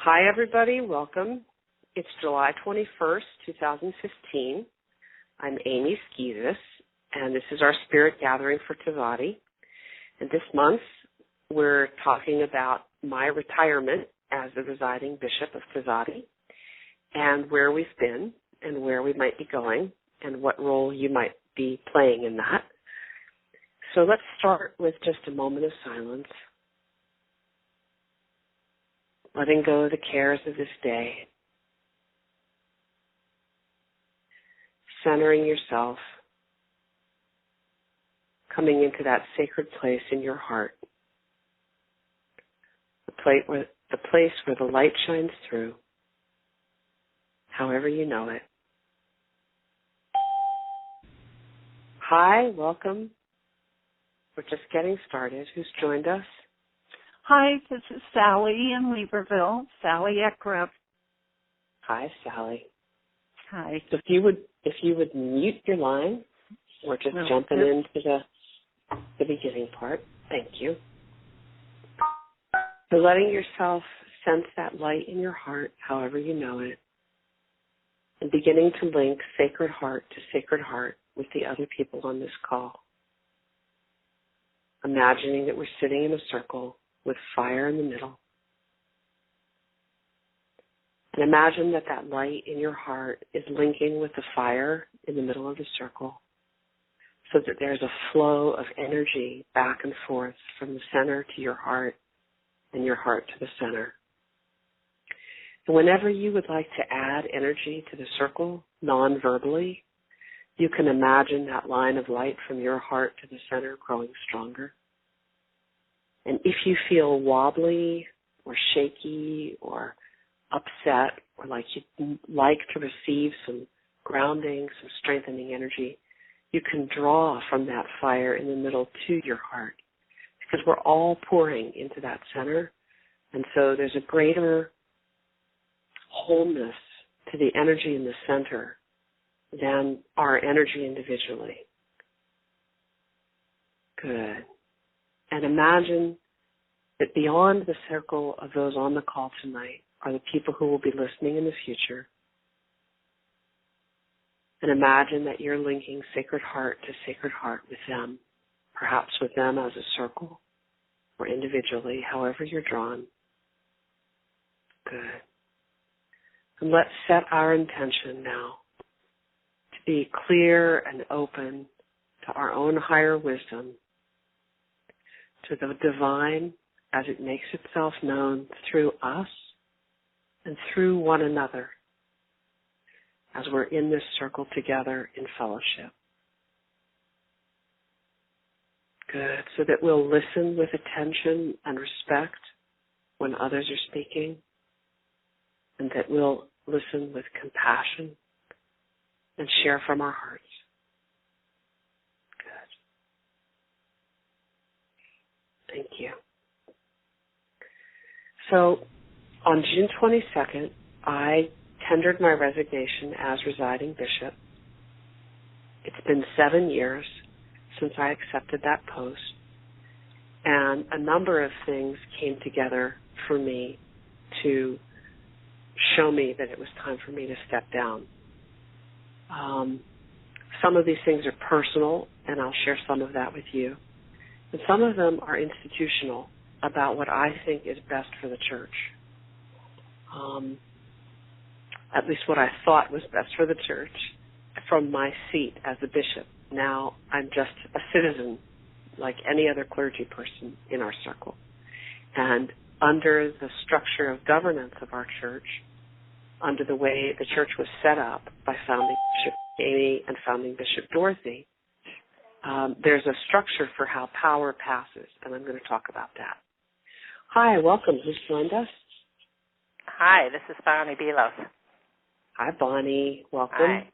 Hi, everybody. Welcome. It's July 21st, 2015. I'm Amy Skezas, and this is our Spirit Gathering for Tzaddi. And this month, we're talking about my retirement as the residing Bishop of Tzaddi and where we've been and where we might be going and what role you might be playing in that. So let's start with just a moment of silence, letting go of the cares of this day, centering yourself, coming into that sacred place in your heart, the place where the light shines through, however you know it. Hi, welcome. We're just getting started. Who's joined us? Hi, this is Sally in Weaverville, Sally Eckrup. Hi, Sally. Hi. So if you would mute your line, we're just jumping into the beginning part. Thank you. So letting yourself sense that light in your heart, however you know it, and beginning to link sacred heart to sacred heart with the other people on this call. Imagining that we're sitting in a circle with fire in the middle. And imagine that that light in your heart is linking with the fire in the middle of the circle so that there's a flow of energy back and forth from the center to your heart and your heart to the center. And whenever you would like to add energy to the circle non-verbally, you can imagine that line of light from your heart to the center growing stronger. And if you feel wobbly or shaky or upset or like you'd like to receive some grounding, some strengthening energy, you can draw from that fire in the middle to your heart because we're all pouring into that center. And so there's a greater wholeness to the energy in the center than our energy individually. Good. And imagine that beyond the circle of those on the call tonight are the people who will be listening in the future. And imagine that you're linking sacred heart to sacred heart with them, perhaps with them as a circle or individually, however you're drawn. Good. And let's set our intention now to be clear and open to our own higher wisdom, to the divine as it makes itself known through us and through one another as we're in this circle together in fellowship. Good. So that we'll listen with attention and respect when others are speaking, and that we'll listen with compassion and share from our hearts. Good. Thank you. So on June 22nd, I tendered my resignation as residing bishop. It's been 7 years since I accepted that post, and a number of things came together for me to show me that it was time for me to step down. Some of these things are personal, and I'll share some of that with you. And some of them are institutional, about what I think is best for the church. At least what I thought was best for the church from my seat as a bishop. Now I'm just a citizen like any other clergy person in our circle. And under the structure of governance of our church, under the way the church was set up by founding Bishop Amy and founding Bishop Dorothy, there's a structure for how power passes, and I'm going to talk about that. Hi, welcome. Who's joined us? Hi, this is Bonnie Belos. Hi, Bonnie. Welcome. Hi.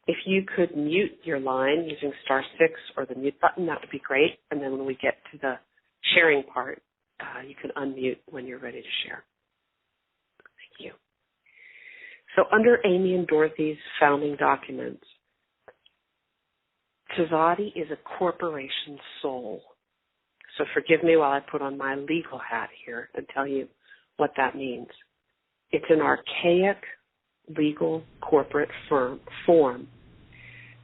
If you could mute your line using *6 or the mute button, that would be great. And then when we get to the sharing part, you can unmute when you're ready to share. Thank you. So under Amy and Dorothy's founding documents, Tzaddi is a corporation soul. So forgive me while I put on my legal hat here and tell you what that means. It's an archaic legal corporate form,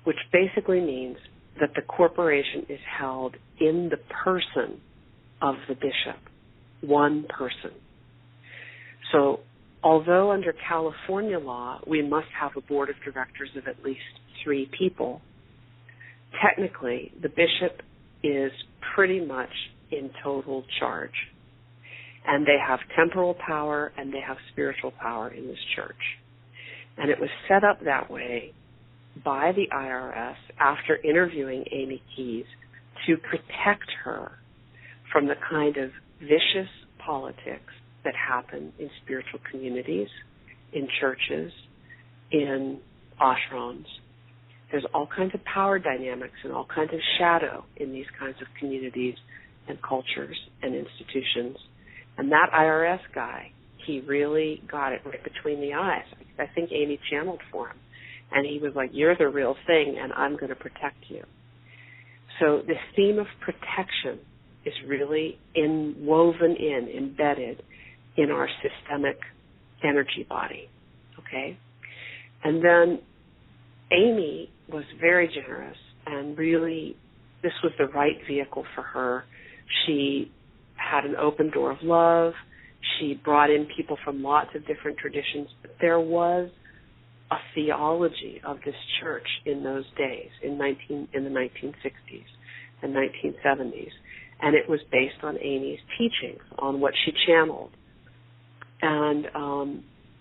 which basically means that the corporation is held in the person of the bishop, one person. So although under California law we must have a board of directors of at least 3 people, technically the bishop is pretty much in total charge. And they have temporal power and they have spiritual power in this church. And it was set up that way by the IRS after interviewing Amy Keys to protect her from the kind of vicious politics that happen in spiritual communities, in churches, in ashrams. There's all kinds of power dynamics and all kinds of shadow in these kinds of communities and cultures and institutions. And that IRS guy, he really got it right between the eyes. I think Amy channeled for him. And he was like, you're the real thing, and I'm going to protect you. So this theme of protection is really embedded in our systemic energy body, okay? And then Amy was very generous, and really this was the right vehicle for her. She had an open door of love. She brought in people from lots of different traditions. But there was a theology of this church in those days, in the 1960s and 1970s. And it was based on Amy's teachings, on what she channeled. And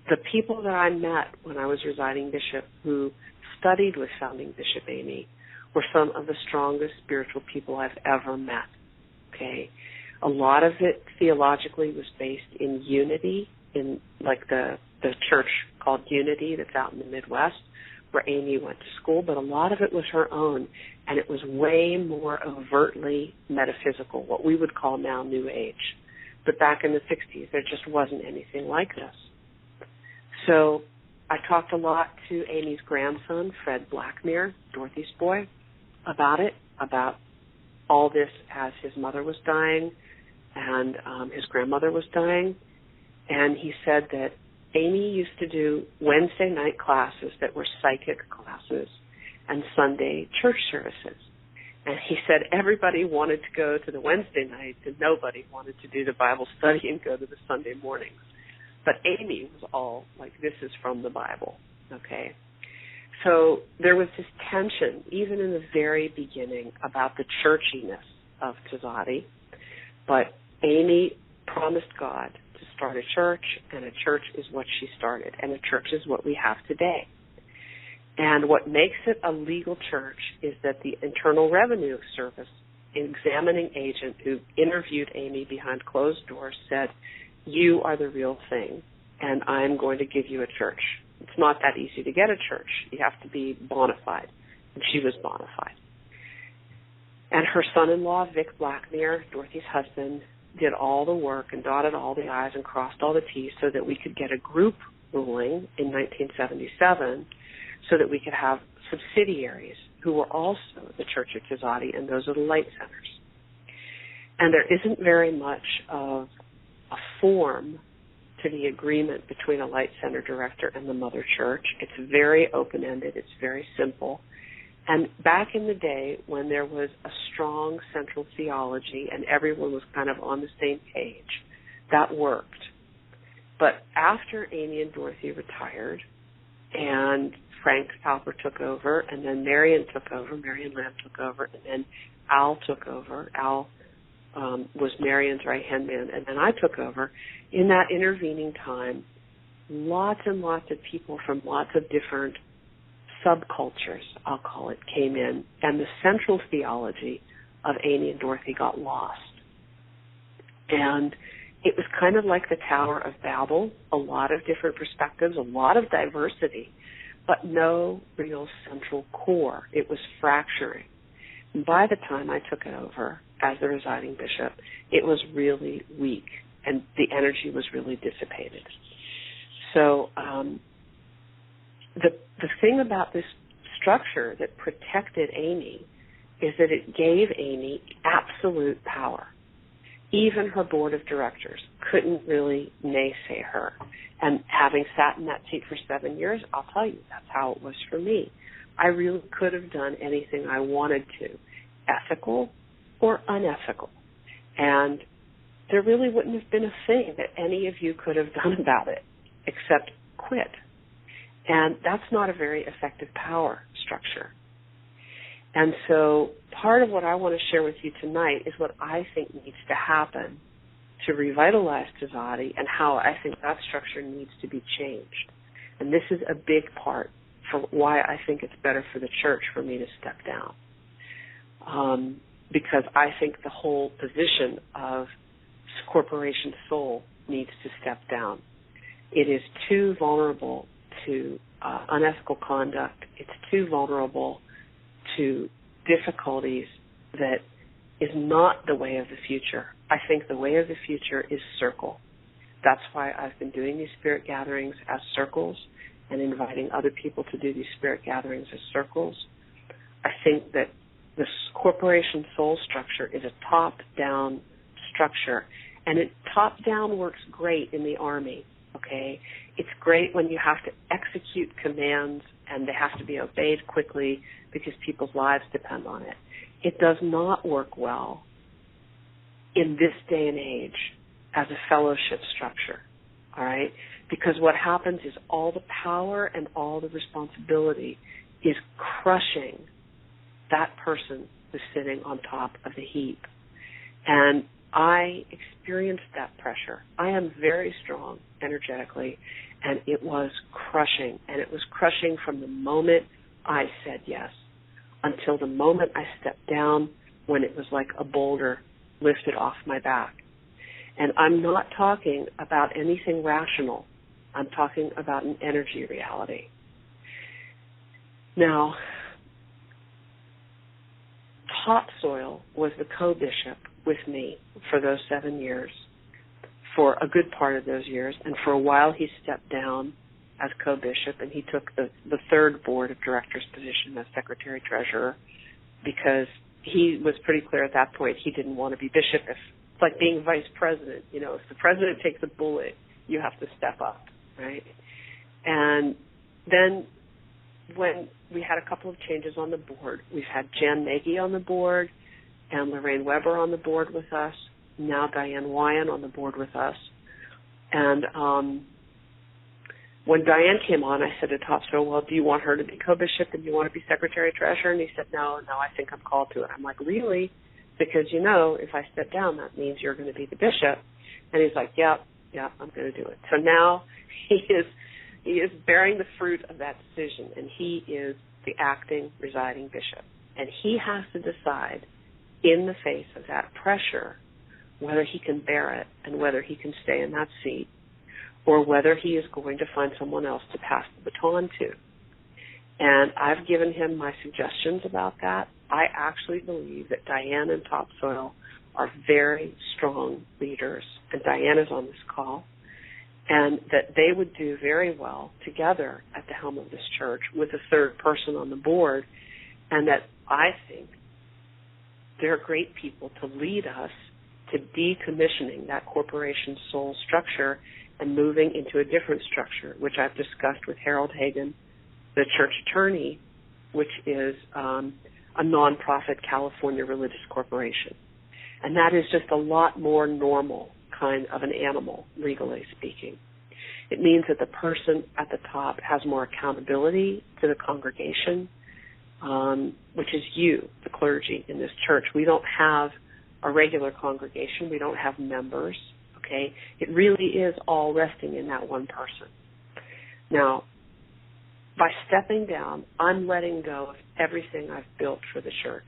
the people that I met when I was residing bishop who studied with founding Bishop Amy were some of the strongest spiritual people I've ever met, okay? A lot of it theologically was based in unity, in like the church called Unity that's out in the Midwest where Amy went to school, but a lot of it was her own, and it was way more overtly metaphysical, what we would call now New Age. But back in the 60s, there just wasn't anything like this. So I talked a lot to Amy's grandson, Fred Blackmere, Dorothy's boy, about it, about all this as his mother was dying and his grandmother was dying. And he said that Amy used to do Wednesday night classes that were psychic classes and Sunday church services. And he said everybody wanted to go to the Wednesday nights and nobody wanted to do the Bible study and go to the Sunday mornings. But Amy was all like, this is from the Bible, okay? So there was this tension, even in the very beginning, about the churchiness of Tzaddi. But Amy promised God to start a church, and a church is what she started, and a church is what we have today. And what makes it a legal church is that the Internal Revenue Service examining agent who interviewed Amy behind closed doors said, you are the real thing, and I'm going to give you a church. It's not that easy to get a church. You have to be bona fide, and she was bona fide. And her son-in-law, Vic Blackmere, Dorothy's husband, did all the work and dotted all the I's and crossed all the T's so that we could get a group ruling in 1977 so that we could have subsidiaries who were also the Church of Tzaddi, and those are the light centers. And there isn't very much of a form to the agreement between a light center director and the mother church. It's very open-ended. It's very simple. And back in the day when there was a strong central theology and everyone was kind of on the same page, that worked. But after Amy and Dorothy retired and Frank Halper took over, and then Marion Lamb took over, and then Al took over. Al was Marion's right-hand man, and then I took over. In that intervening time, lots and lots of people from lots of different subcultures, I'll call it, came in, and the central theology of Amy and Dorothy got lost. And it was kind of like the Tower of Babel, a lot of different perspectives, a lot of diversity, but no real central core. It was fracturing. And by the time I took it over as the residing bishop, it was really weak, and the energy was really dissipated. So the thing about this structure that protected Amy is that it gave Amy absolute power. Even her board of directors couldn't really naysay her. And having sat in that seat for 7 years, I'll tell you, that's how it was for me. I really could have done anything I wanted to, ethical or unethical. And there really wouldn't have been a thing that any of you could have done about it except quit. And that's not a very effective power structure. And so part of what I want to share with you tonight is what I think needs to happen to revitalize Tzaddi and how I think that structure needs to be changed. And this is a big part for why I think it's better for the church for me to step down. Because I think the whole position of corporation soul needs to step down. It is too vulnerable to unethical conduct. It's too vulnerable to difficulties that is not the way of the future. I think the way of the future is circle. That's why I've been doing these spirit gatherings as circles and inviting other people to do these spirit gatherings as circles. I think that this corporation soul structure is a top-down structure, and top-down works great in the Army, okay? It's great when you have to execute commands and they have to be obeyed quickly because people's lives depend on it. It does not work well in this day and age as a fellowship structure, all right? Because what happens is all the power and all the responsibility is crushing that person who's sitting on top of the heap. And I experienced that pressure. I am very strong energetically, and it was crushing. And it was crushing from the moment I said yes until the moment I stepped down, when it was like a boulder lifted off my back. And I'm not talking about anything rational. I'm talking about an energy reality. Now, Topsoil was the co-bishop with me for those 7 years, for a good part of those years, and for a while he stepped down as co-bishop, and he took the third board of directors position as secretary-treasurer, because he was pretty clear at that point he didn't want to be bishop. It's like being vice president. You know, if the president takes a bullet, you have to step up, right? And then when we had a couple of changes on the board, we've had Jan Nagy on the board and Lorraine Weber on the board with us, now Diane Wyan on the board with us. And when Diane came on, I said to Topsoil, well, do you want her to be co-bishop and do you want to be secretary-treasurer? And he said, no, I think I'm called to it. I'm like, really? Because, you know, if I step down, that means you're going to be the bishop. And he's like, yeah, I'm going to do it. So now he is bearing the fruit of that decision, and he is the acting, residing bishop. And he has to decide in the face of that pressure whether he can bear it and whether he can stay in that seat, or whether he is going to find someone else to pass the baton to. And I've given him my suggestions about that. I actually believe that Diane and Topsoil are very strong leaders, and Diane is on this call, and that they would do very well together at the helm of this church with a third person on the board, and that I think they're great people to lead us to decommissioning that corporation soul structure and moving into a different structure, which I've discussed with Harold Hagen, the church attorney, which is a nonprofit California religious corporation. And that is just a lot more normal kind of an animal, legally speaking. It means that the person at the top has more accountability to the congregation, which is you, the clergy in this church. We don't have a regular congregation. We don't have members, okay? It really is all resting in that one person. Now, by stepping down, I'm letting go of everything I've built for the church,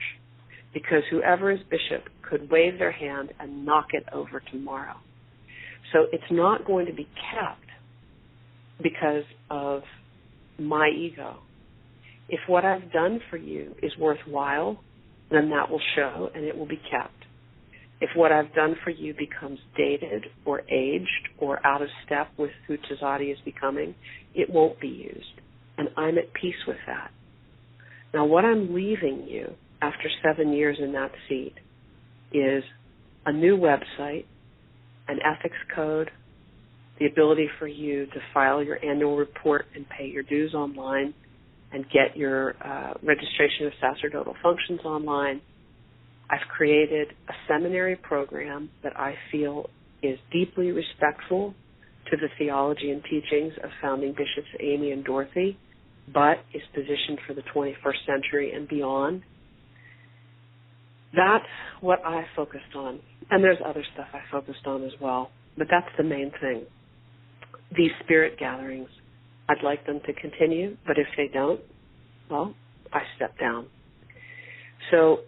because whoever is bishop could wave their hand and knock it over tomorrow. So it's not going to be kept because of my ego. If what I've done for you is worthwhile, then that will show and it will be kept. If what I've done for you becomes dated or aged or out of step with who Tzaddi is becoming, it won't be used. And I'm at peace with that. Now, what I'm leaving you after 7 years in that seat is a new website, an ethics code, the ability for you to file your annual report and pay your dues online and get your registration of sacerdotal functions online. I've created a seminary program that I feel is deeply respectful to the theology and teachings of founding bishops Amy and Dorothy, but is positioned for the 21st century and beyond. That's what I focused on. And there's other stuff I focused on as well, but that's the main thing. These spirit gatherings, I'd like them to continue, but if they don't, well, I step down. So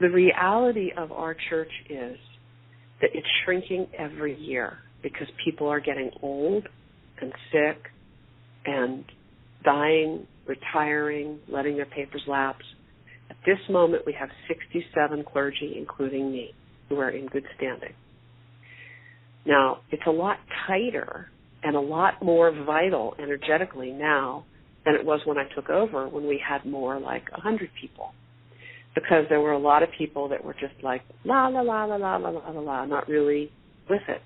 the reality of our church is that it's shrinking every year because people are getting old and sick and dying, retiring, letting their papers lapse. At this moment, we have 67 clergy, including me, who are in good standing. Now, it's a lot tighter and a lot more vital energetically now than it was when I took over, when we had more like 100 people. Because there were a lot of people that were just like, la, la, la, la, la, la, la, la, la, not really with it.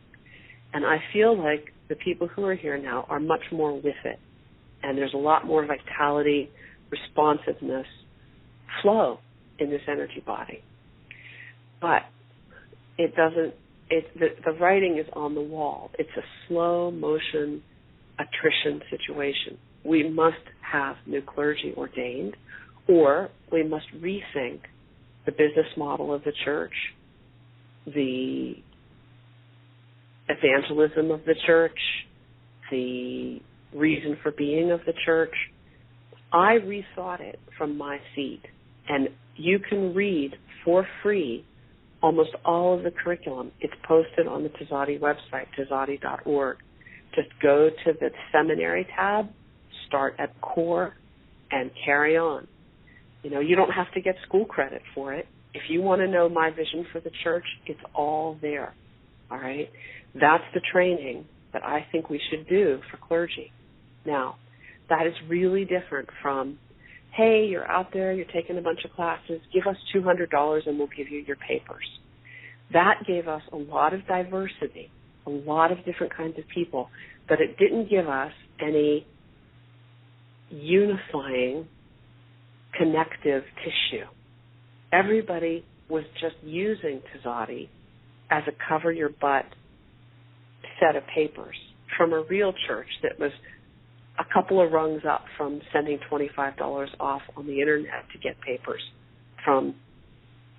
And I feel like the people who are here now are much more with it. And there's a lot more vitality, responsiveness, flow in this energy body. But it doesn't, the writing is on the wall. It's a slow motion attrition situation. We must have new clergy ordained, or we must rethink the business model of the church, the evangelism of the church, the reason for being of the church. I rethought it from my seat, and you can read for free almost all of the curriculum. It's posted on the Tzaddi website, tzaddi.org. Just go to the seminary tab, start at core, and carry on. You know, you don't have to get school credit for it. If you want to know my vision for the church, it's all there, all right? That's the training that I think we should do for clergy. Now, that is really different from, hey, you're out there, you're taking a bunch of classes, give us $200 and we'll give you your papers. That gave us a lot of diversity, a lot of different kinds of people, but it didn't give us any unifying connective tissue. Everybody was just using Tzaddi as a cover-your-butt set of papers from a real church that was a couple of rungs up from sending $25 off on the internet to get papers from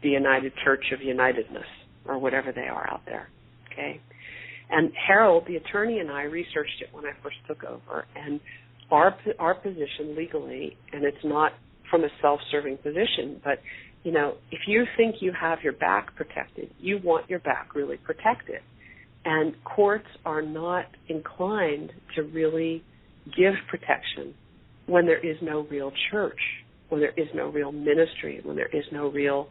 the United Church of Unitedness or whatever they are out there, okay? And Harold, the attorney, and I researched it when I first took over, and our position legally, and it's not from a self-serving position, but, you know, if you think you have your back protected, you want your back really protected. And courts are not inclined to really give protection when there is no real church, when there is no real ministry, when there is no real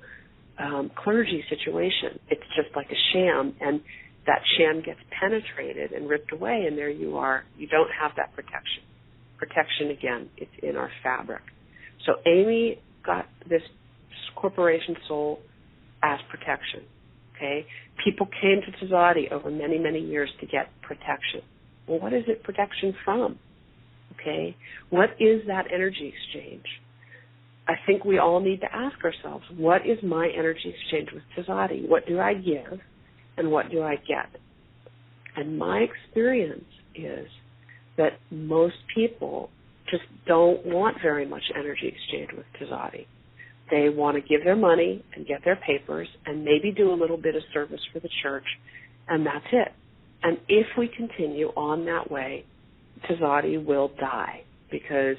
clergy situation. It's just like a sham, and that sham gets penetrated and ripped away, and there you are. You don't have that protection. Protection, again, it's in our fabric. So Amy got this corporation soul as protection, okay? People came to Tzaddi over many, many years to get protection. Well, what is it protection from, okay? What is that energy exchange? I think we all need to ask ourselves, what is my energy exchange with Tzaddi? What do I give and what do I get? And my experience is that most people just don't want very much energy exchange with Tzaddi. They want to give their money and get their papers and maybe do a little bit of service for the church, and that's it. And if we continue on that way, Tzaddi will die, because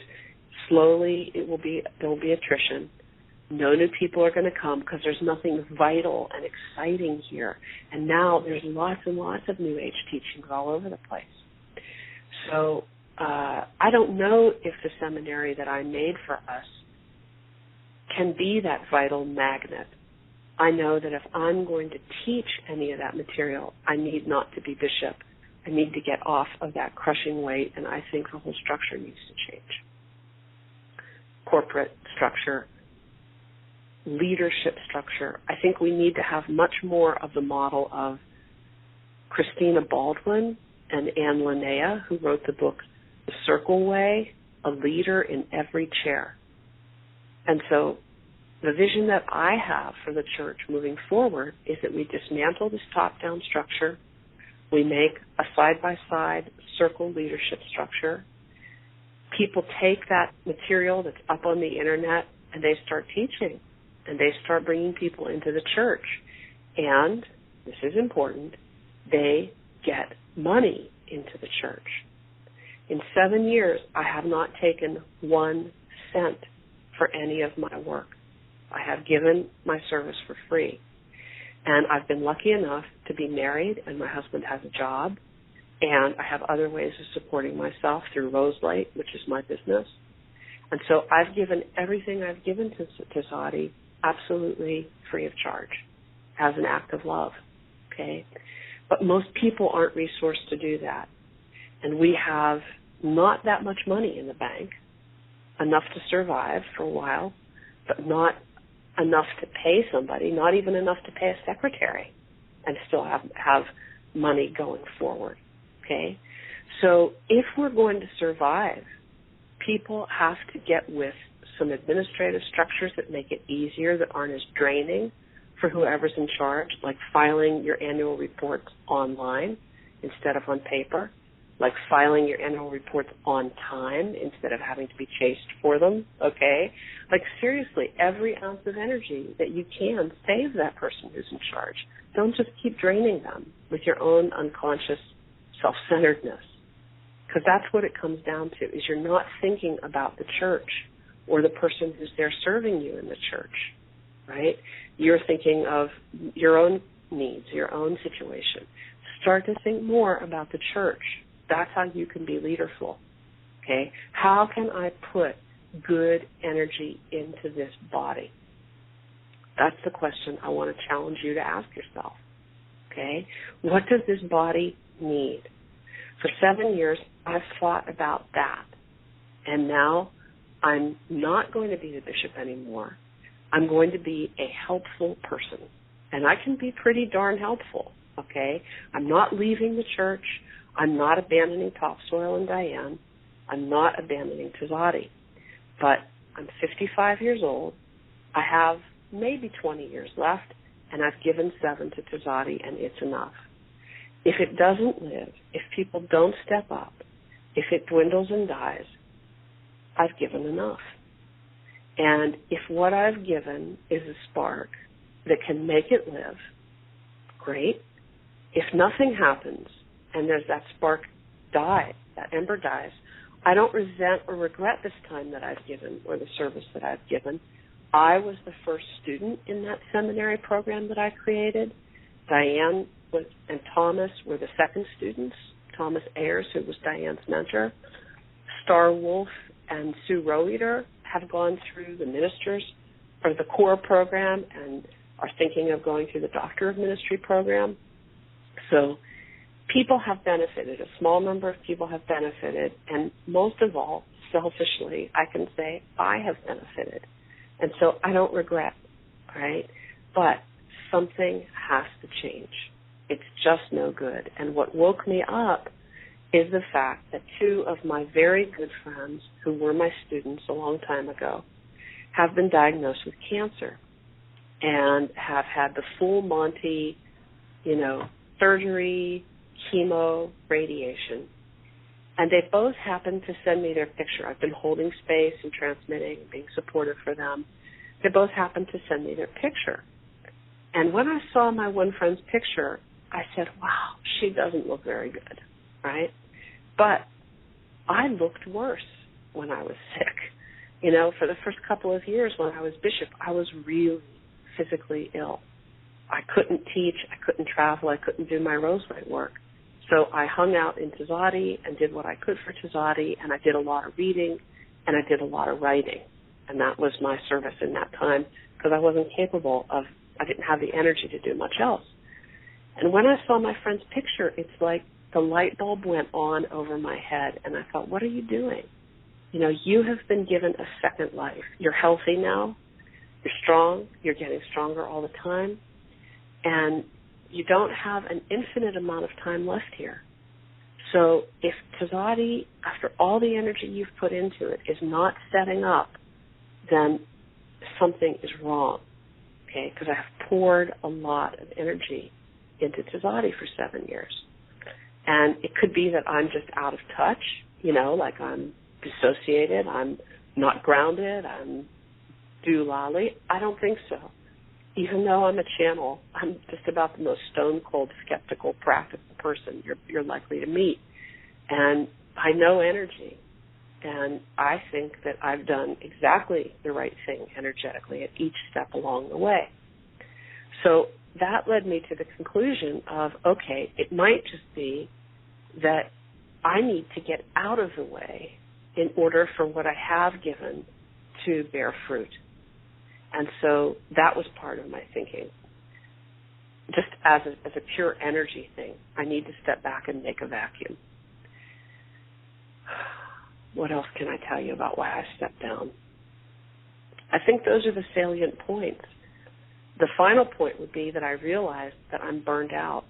slowly there will be attrition. No new people are going to come because there's nothing vital and exciting here. And now there's lots and lots of New Age teachings all over the place. So I don't know if the seminary that I made for us can be that vital magnet. I know that if I'm going to teach any of that material, I need not to be bishop. I need to get off of that crushing weight, and I think the whole structure needs to change. Corporate structure, leadership structure. I think we need to have much more of the model of Christina Baldwin and Anne Linnea, who wrote the book The Circle Way, A Leader in Every Chair. And so the vision that I have for the church moving forward is that we dismantle this top-down structure. We make a side-by-side circle leadership structure. People take that material that's up on the internet and they start teaching, and they start bringing people into the church. And, this is important, they get money into the church. In 7 years, I have not taken 1 cent for any of my work. I have given my service for free. And I've been lucky enough to be married, and my husband has a job, and I have other ways of supporting myself through Roselight, which is my business. And so I've given everything I've given to Tzaddi absolutely free of charge as an act of love, okay? But most people aren't resourced to do that. And we have not that much money in the bank, enough to survive for a while, but not enough to pay somebody, not even enough to pay a secretary, and still have money going forward, okay? So if we're going to survive, people have to get with some administrative structures that make it easier, that aren't as draining for whoever's in charge, like filing your annual reports online instead of on paper, like filing your annual reports on time instead of having to be chased for them, okay? Like, seriously, every ounce of energy that you can, save that person who's in charge. Don't just keep draining them with your own unconscious self-centeredness, because that's what it comes down to, is you're not thinking about the church or the person who's there serving you in the church, right? You're thinking of your own needs, your own situation. Start to think more about the church. That's how you can be leaderful, okay? How can I put good energy into this body? That's the question I want to challenge you to ask yourself, okay? What does this body need? For 7 years, I've thought about that, and now I'm not going to be the bishop anymore. I'm going to be a helpful person, and I can be pretty darn helpful, okay? I'm not leaving the church. I'm not abandoning Topsoil and Diane. I'm not abandoning Tzaddi. But I'm 55 years old. I have maybe 20 years left, and I've given 7 to Tzaddi, and it's enough. If it doesn't live, if people don't step up, if it dwindles and dies, I've given enough. And if what I've given is a spark that can make it live, great. If nothing happens and there's that spark dies, that ember dies, I don't resent or regret this time that I've given or the service that I've given. I was the first student in that seminary program that I created. Diane and Thomas were the second students. Thomas Ayers, who was Diane's mentor. Star Wolf and Sue Roeder have gone through the ministers or the core program and are thinking of going through the Doctor of Ministry program. So people have benefited. A small number of people have benefited. And most of all, selfishly, I can say I have benefited. And so I don't regret, right? But something has to change. It's just no good. And what woke me up is the fact that 2 of my very good friends, who were my students a long time ago, have been diagnosed with cancer and have had the full Monty, surgery, chemo, radiation. And they both happened to send me their picture. I've been holding space and transmitting and being supportive for them. They both happened to send me their picture. And when I saw my one friend's picture, I said, wow, she doesn't look very good, right? But I looked worse when I was sick. For the first couple of years when I was bishop, I was really physically ill. I couldn't teach, I couldn't travel, I couldn't do my Roselight work. So I hung out in Tzaddi and did what I could for Tzaddi, and I did a lot of reading, and I did a lot of writing. And that was my service in that time, because I wasn't I didn't have the energy to do much else. And when I saw my friend's picture, it's like the light bulb went on over my head, and I thought, what are you doing? You have been given a second life. You're healthy now. You're strong. You're getting stronger all the time. And you don't have an infinite amount of time left here. So if Tzaddi, after all the energy you've put into it, is not setting up, then something is wrong, okay? Because I have poured a lot of energy into Tzaddi for 7 years. And it could be that I'm just out of touch, like I'm dissociated, I'm not grounded, I'm doolally. I don't think so. Even though I'm a channel, I'm just about the most stone-cold, skeptical, practical person you're likely to meet. And I know energy. And I think that I've done exactly the right thing energetically at each step along the way. So that led me to the conclusion of, okay, it might just be that I need to get out of the way in order for what I have given to bear fruit. And so that was part of my thinking. Just as a pure energy thing, I need to step back and make a vacuum. What else can I tell you about why I stepped down? I think those are the salient points. The final point would be that I realized that I'm burned out,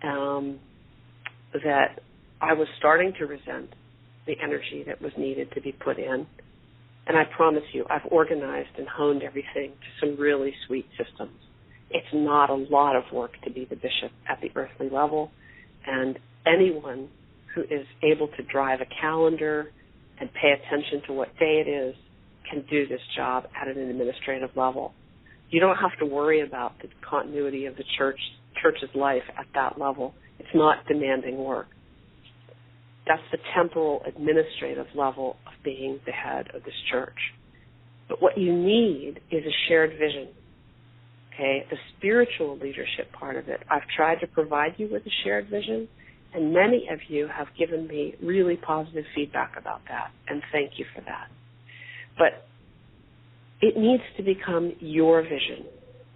that I was starting to resent the energy that was needed to be put in. And I promise you, I've organized and honed everything to some really sweet systems. It's not a lot of work to be the bishop at the earthly level, and anyone who is able to drive a calendar and pay attention to what day it is can do this job at an administrative level. You don't have to worry about the continuity of the church's life at that level. It's not demanding work. That's the temporal administrative level of being the head of this church. But what you need is a shared vision. Okay, the spiritual leadership part of it, I've tried to provide you with a shared vision, and many of you have given me really positive feedback about that, and thank you for that. But it needs to become your vision,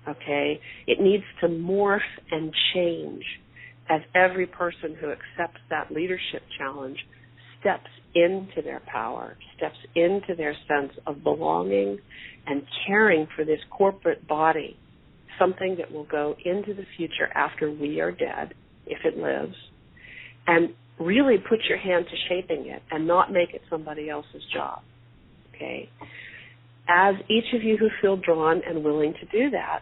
okay? It needs to morph and change as every person who accepts that leadership challenge steps into their power, steps into their sense of belonging and caring for this corporate body, something that will go into the future after we are dead, if it lives, and really put your hand to shaping it and not make it somebody else's job, okay? As each of you who feel drawn and willing to do that,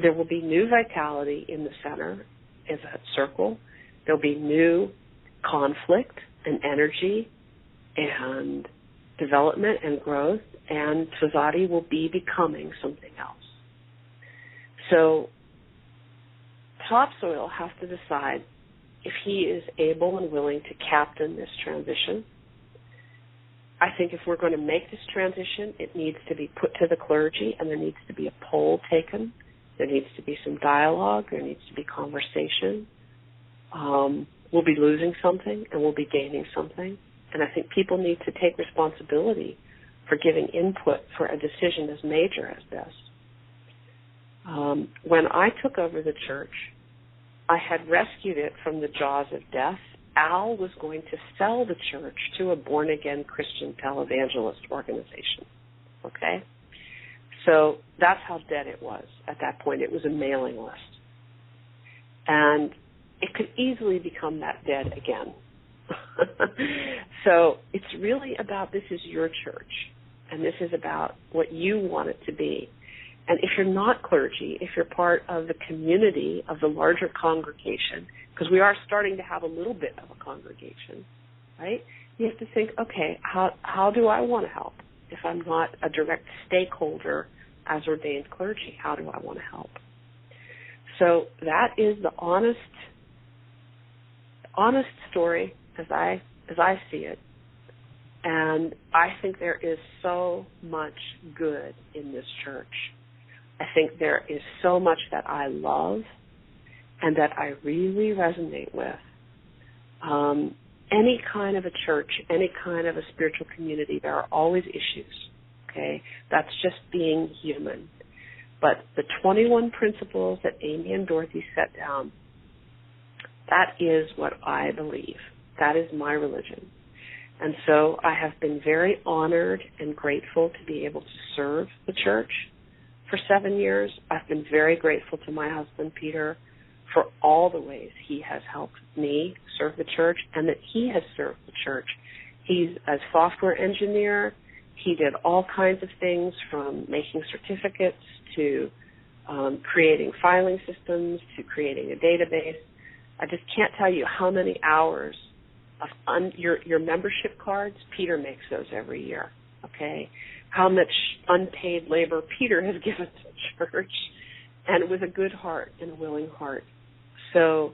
there will be new vitality in the center as a circle. There'll be new conflict and energy and development and growth, and Tzaddi will be becoming something else. So Topsoil has to decide if he is able and willing to captain this transition. I think if we're going to make this transition, it needs to be put to the clergy, and there needs to be a poll taken. There needs to be some dialogue. There needs to be conversation. We'll be losing something, and we'll be gaining something. And I think people need to take responsibility for giving input for a decision as major as this. When I took over the church, I had rescued it from the jaws of death. Al was going to sell the church to a born-again Christian televangelist organization, okay? So that's how dead it was at that point. It was a mailing list. And it could easily become that dead again. So it's really about, this is your church, and this is about what you want it to be. And if you're not clergy, if you're part of the community of the larger congregation, because we are starting to have a little bit of a congregation, right? You have to think, okay, how do I want to help? If I'm not a direct stakeholder as ordained clergy, how do I want to help? So that is the honest story as I see it. And I think there is so much good in this church. I think there is so much that I love and that I really resonate with. Any kind of a church, any kind of a spiritual community, there are always issues, okay? That's just being human. But the 21 principles that Amy and Dorothy set down, that is what I believe. That is my religion. And so I have been very honored and grateful to be able to serve the church for 7 years. I've been very grateful to my husband, Peter, for all the ways he has helped me serve the church and that he has served the church. He's a software engineer. He did all kinds of things from making certificates to creating filing systems to creating a database. I just can't tell you how many hours of your membership cards. Peter makes those every year, okay? How much unpaid labor Peter has given to church, and with a good heart and a willing heart. So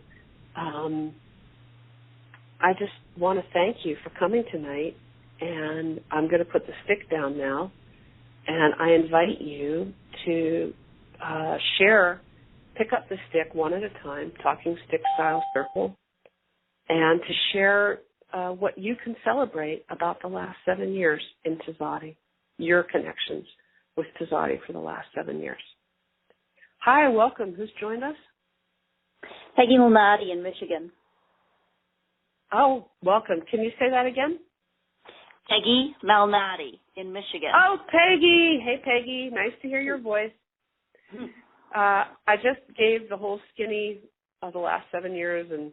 I just want to thank you for coming tonight, and I'm going to put the stick down now, and I invite you to pick up the stick one at a time, talking stick style circle, and to share what you can celebrate about the last 7 years in Tzaddi, your connections with Tzaddi for the last 7 years. Hi, welcome. Who's joined us? Peggy Malnati in Michigan. Oh, welcome. Can you say that again? Peggy Malnati in Michigan. Oh, Peggy. Hey, Peggy. Nice to hear your voice. I just gave the whole skinny of the last 7 years and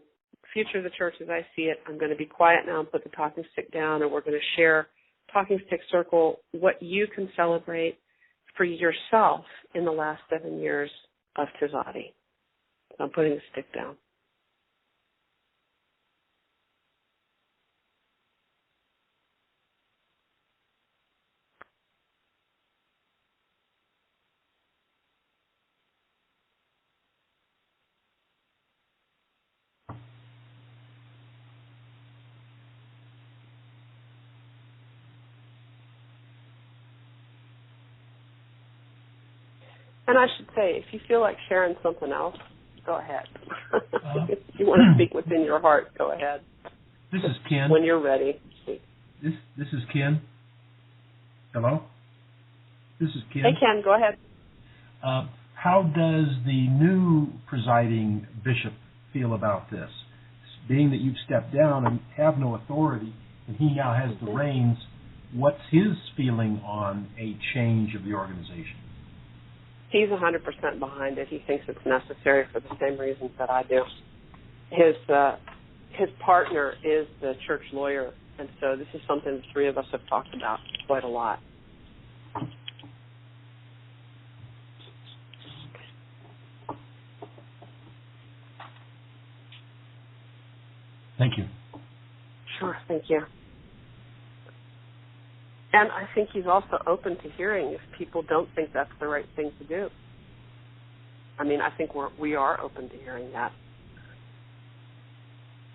future of the church as I see it. I'm going to be quiet now and put the talking stick down, and we're going to share talking stick circle what you can celebrate for yourself in the last 7 years of Tzaddi. I'm putting the stick down. And I should say, if you feel like sharing something else, go ahead. If you want to speak within your heart, go ahead. This is Ken. When you're ready, speak. This is Ken. Hello? This is Ken. Hey, Ken, go ahead. How does the new presiding bishop feel about this? Being that you've stepped down and have no authority, and he now has the reins, what's his feeling on a change of the organization? He's 100% behind it. He thinks it's necessary for the same reasons that I do. His partner is the church lawyer, and so this is something the three of us have talked about quite a lot. Thank you. Sure, thank you. And I think he's also open to hearing if people don't think that's the right thing to do. I mean, I think we are open to hearing that.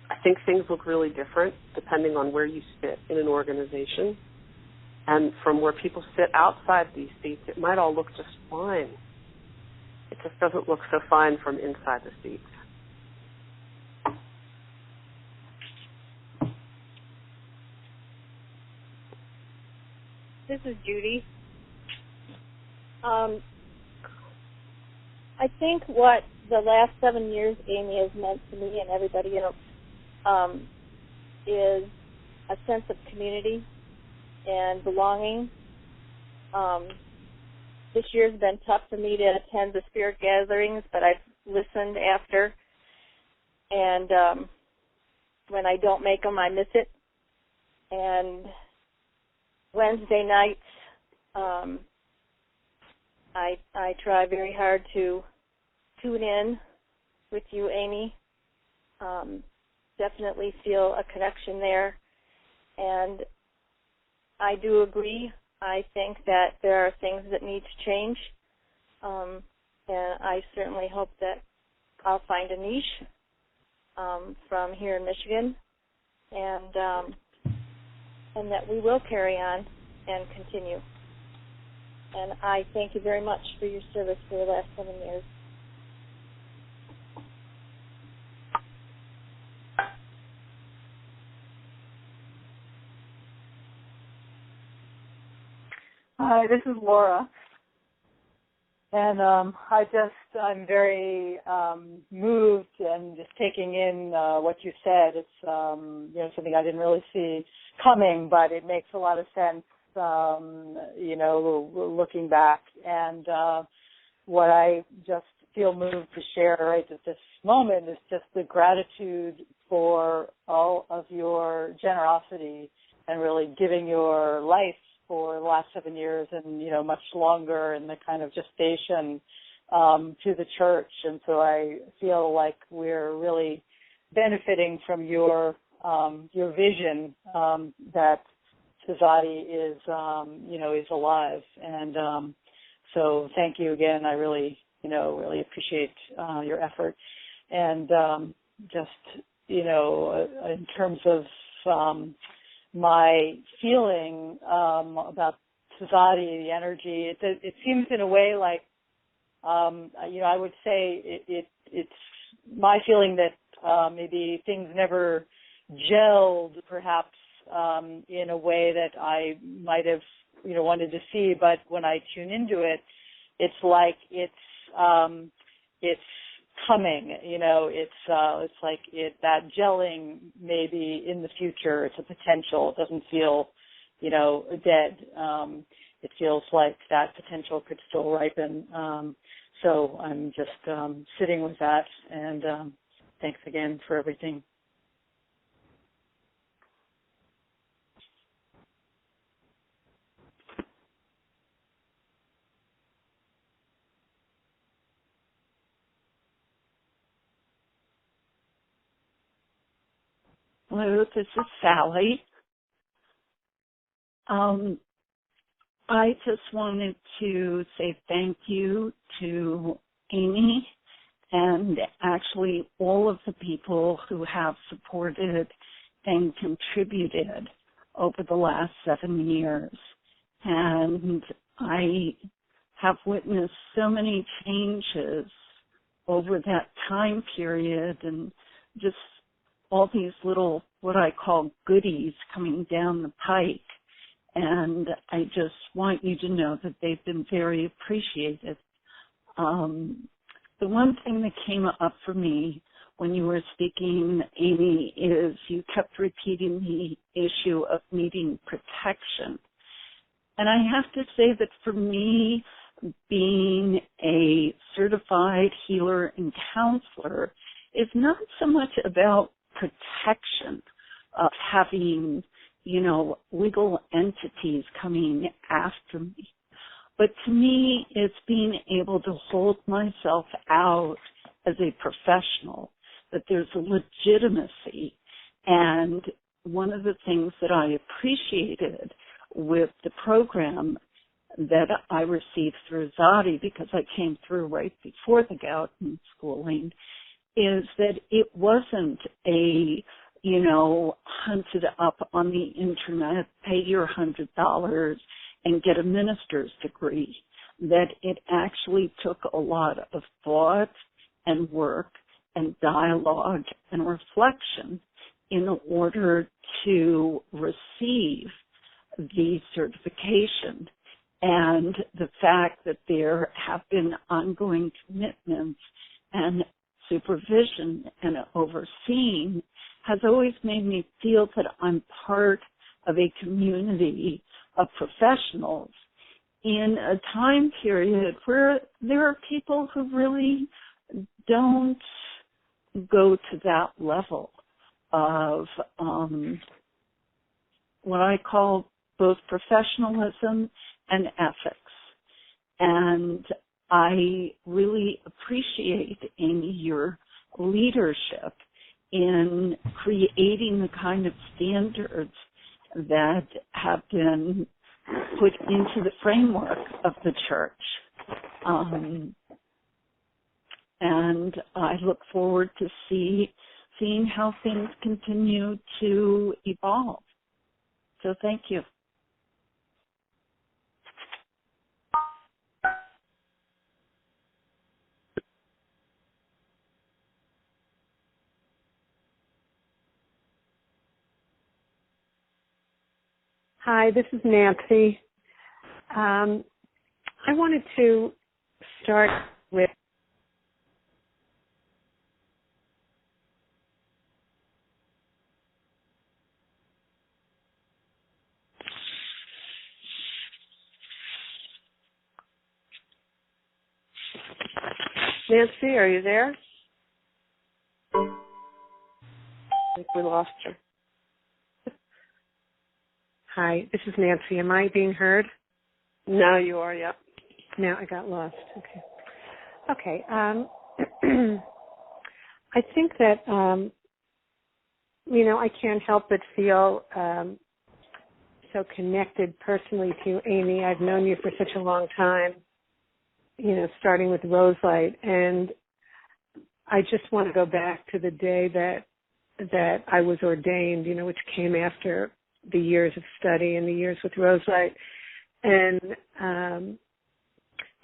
I think things look really different depending on where you sit in an organization. And from where people sit outside these seats, it might all look just fine. It just doesn't look so fine from inside the seats. This is Judy. I think what the last 7 years, Amy, has meant to me and everybody else is a sense of community and belonging. This year's been tough for me to attend the spirit gatherings, but I've listened after. And when I don't make them, I miss it. And Wednesday nights, I try very hard to tune in with you, Amy. Definitely feel a connection there. And I do agree. I think that there are things that need to change. And I certainly hope that I'll find a niche from here in Michigan. And that we will carry on and continue. And I thank you very much for your service for the last 7 years. Hi, this is Laura. And I'm very moved and just taking in what you said. It's something I didn't really see coming, but it makes a lot of sense, looking back. And what I just feel moved to share right at this moment is just the gratitude for all of your generosity and really giving your life for the last 7 years and, much longer in the kind of gestation to the church. And so I feel like we're really benefiting from your vision that Tzaddi is alive. And so thank you again. I really appreciate your effort. And in terms of my feeling about Tzaddi, the energy, it seems in a way like, I would say it's my feeling that maybe things never gelled perhaps in a way that I might have, wanted to see, but when I tune into it, it's like it's coming, it's like that gelling maybe in the future. It's a potential. It doesn't feel, dead. It feels like that potential could still ripen. So I'm just sitting with that, and thanks again for everything. Hello, this is Sally. I just wanted to say thank you to Amy and actually all of the people who have supported and contributed over the last 7 years. And I have witnessed so many changes over that time period, and just all these little, what I call goodies coming down the pike. And I just want you to know that they've been very appreciated. The one thing that came up for me when you were speaking, Amy, is you kept repeating the issue of needing protection. And I have to say that for me, being a certified healer and counselor is not so much about protection of having, legal entities coming after me. But to me, it's being able to hold myself out as a professional, that there's a legitimacy. And one of the things that I appreciated with the program that I received through Tzaddi, because I came through right before the Gowton schooling, is that it wasn't a, hunt it up on the internet, pay your $100 and get a minister's degree, that it actually took a lot of thought and work and dialogue and reflection in order to receive the certification. And the fact that there have been ongoing commitments and supervision and overseeing has always made me feel that I'm part of a community of professionals in a time period where there are people who really don't go to that level of what I call both professionalism and ethics. And I really appreciate, Amy, your leadership in creating the kind of standards that have been put into the framework of the church. And I look forward to seeing how things continue to evolve. So thank you. Hi, this is Nancy. I wanted to start with Nancy, are you there? I think we lost her. Hi, this is Nancy. Am I being heard? Now you are, yep. No, I got lost. Okay. I think that, I can't help but feel so connected personally to Amy. I've known you for such a long time, starting with Roselight. And I just want to go back to the day that I was ordained, which came after the years of study and the years with Roselight. And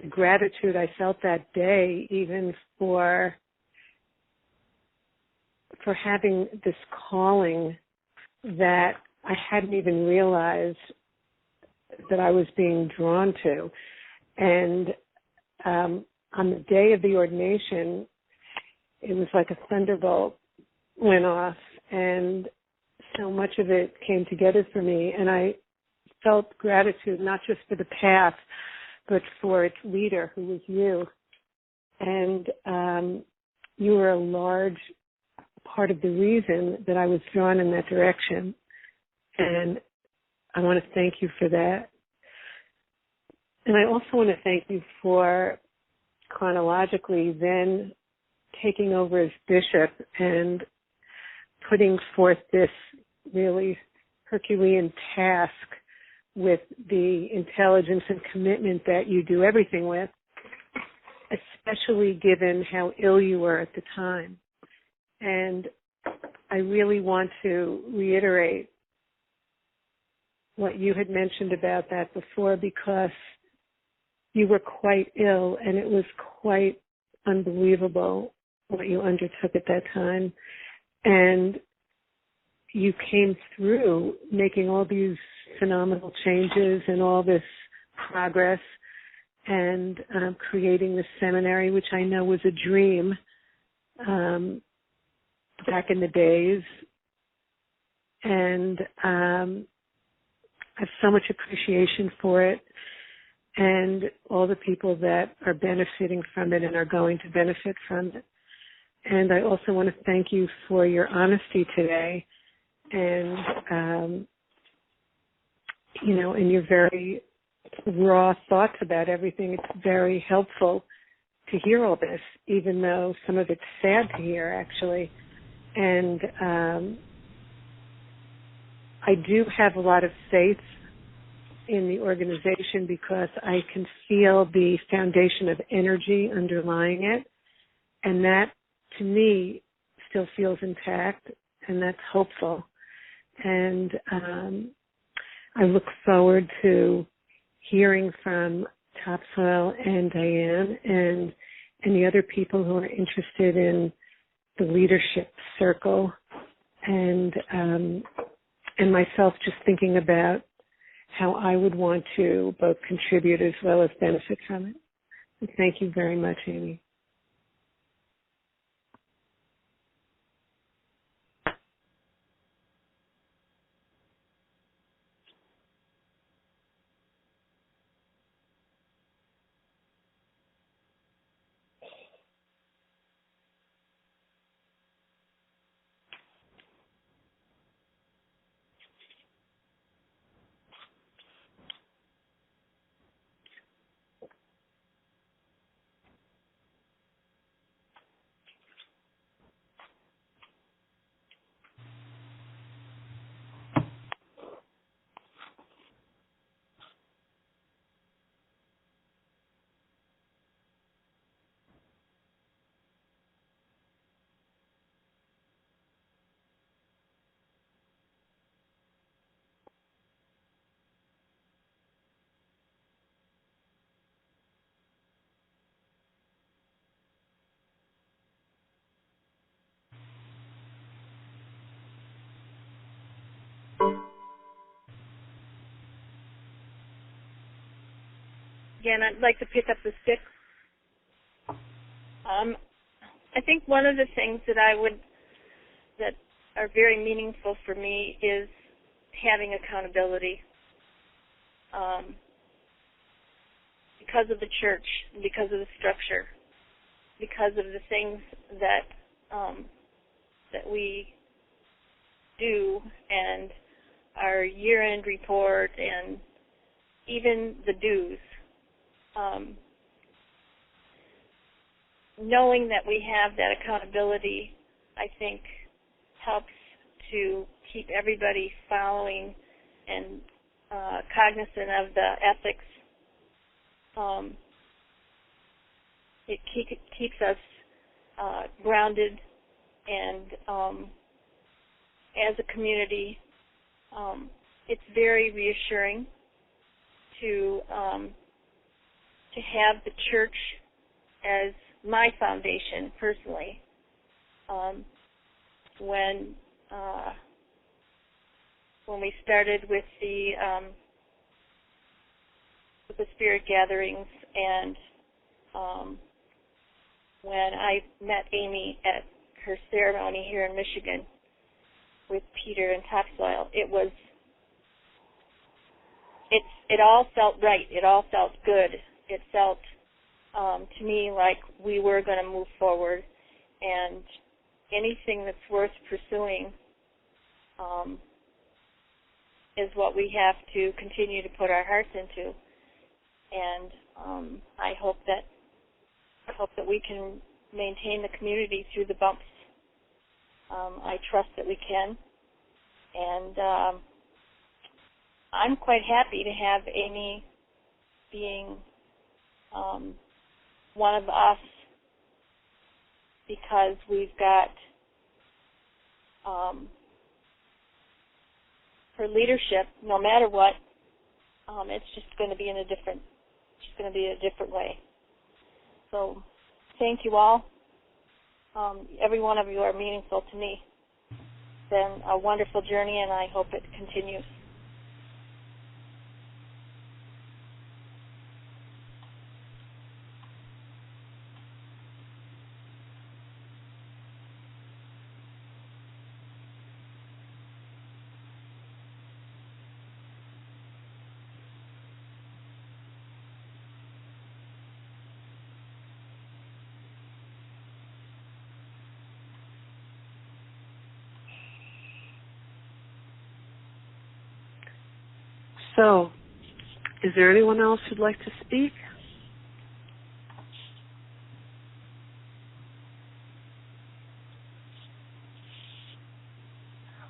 the gratitude I felt that day, even for having this calling that I hadn't even realized that I was being drawn to. And on the day of the ordination, it was like a thunderbolt went off, and so much of it came together for me. And I felt gratitude not just for the path, but for its leader, who was you. And you were a large part of the reason that I was drawn in that direction. And I want to thank you for that. And I also want to thank you for chronologically then taking over as bishop and putting forth this really Herculean task with the intelligence and commitment that you do everything with, especially given how ill you were at the time. And I really want to reiterate what you had mentioned about that before, because you were quite ill, and it was quite unbelievable what you undertook at that time. And you came through making all these phenomenal changes and all this progress, and creating this seminary, which I know was a dream back in the days. And I have so much appreciation for it, and all the people that are benefiting from it and are going to benefit from it. And I also want to thank you for your honesty today, and and your very raw thoughts about everything. It's very helpful to hear all this, even though some of it's sad to hear, actually. And I do have a lot of faith in the organization, because I can feel the foundation of energy underlying it, and that, to me, still feels intact, and that's hopeful. And I look forward to hearing from Topsoil and Diane and the other people who are interested in the leadership circle, and myself just thinking about how I would want to both contribute as well as benefit from it. And thank you very much, Amy. Again, I'd like to pick up the stick. I think one of the things that are very meaningful for me is having accountability. Because of the church, because of the structure, because of the things that that we do, and our year-end report, and even the dues. Knowing that we have that accountability, I think, helps to keep everybody following and cognizant of the ethics. It keeps us grounded, and as a community, it's very reassuring to have the church as my foundation personally. When we started with the spirit gatherings, and when I met Amy at her ceremony here in Michigan with Peter and Topsoil, it all felt right. It all felt good. It felt to me like we were going to move forward, and anything that's worth pursuing is what we have to continue to put our hearts into. And I hope that we can maintain the community through the bumps. I trust that we can, and I'm quite happy to have Amy being one of us, because we've got her leadership. No matter what, it's just going to be a different way. So, thank you all. Every one of you are meaningful to me. It's been a wonderful journey, and I hope it continues. So, is there anyone else who'd like to speak?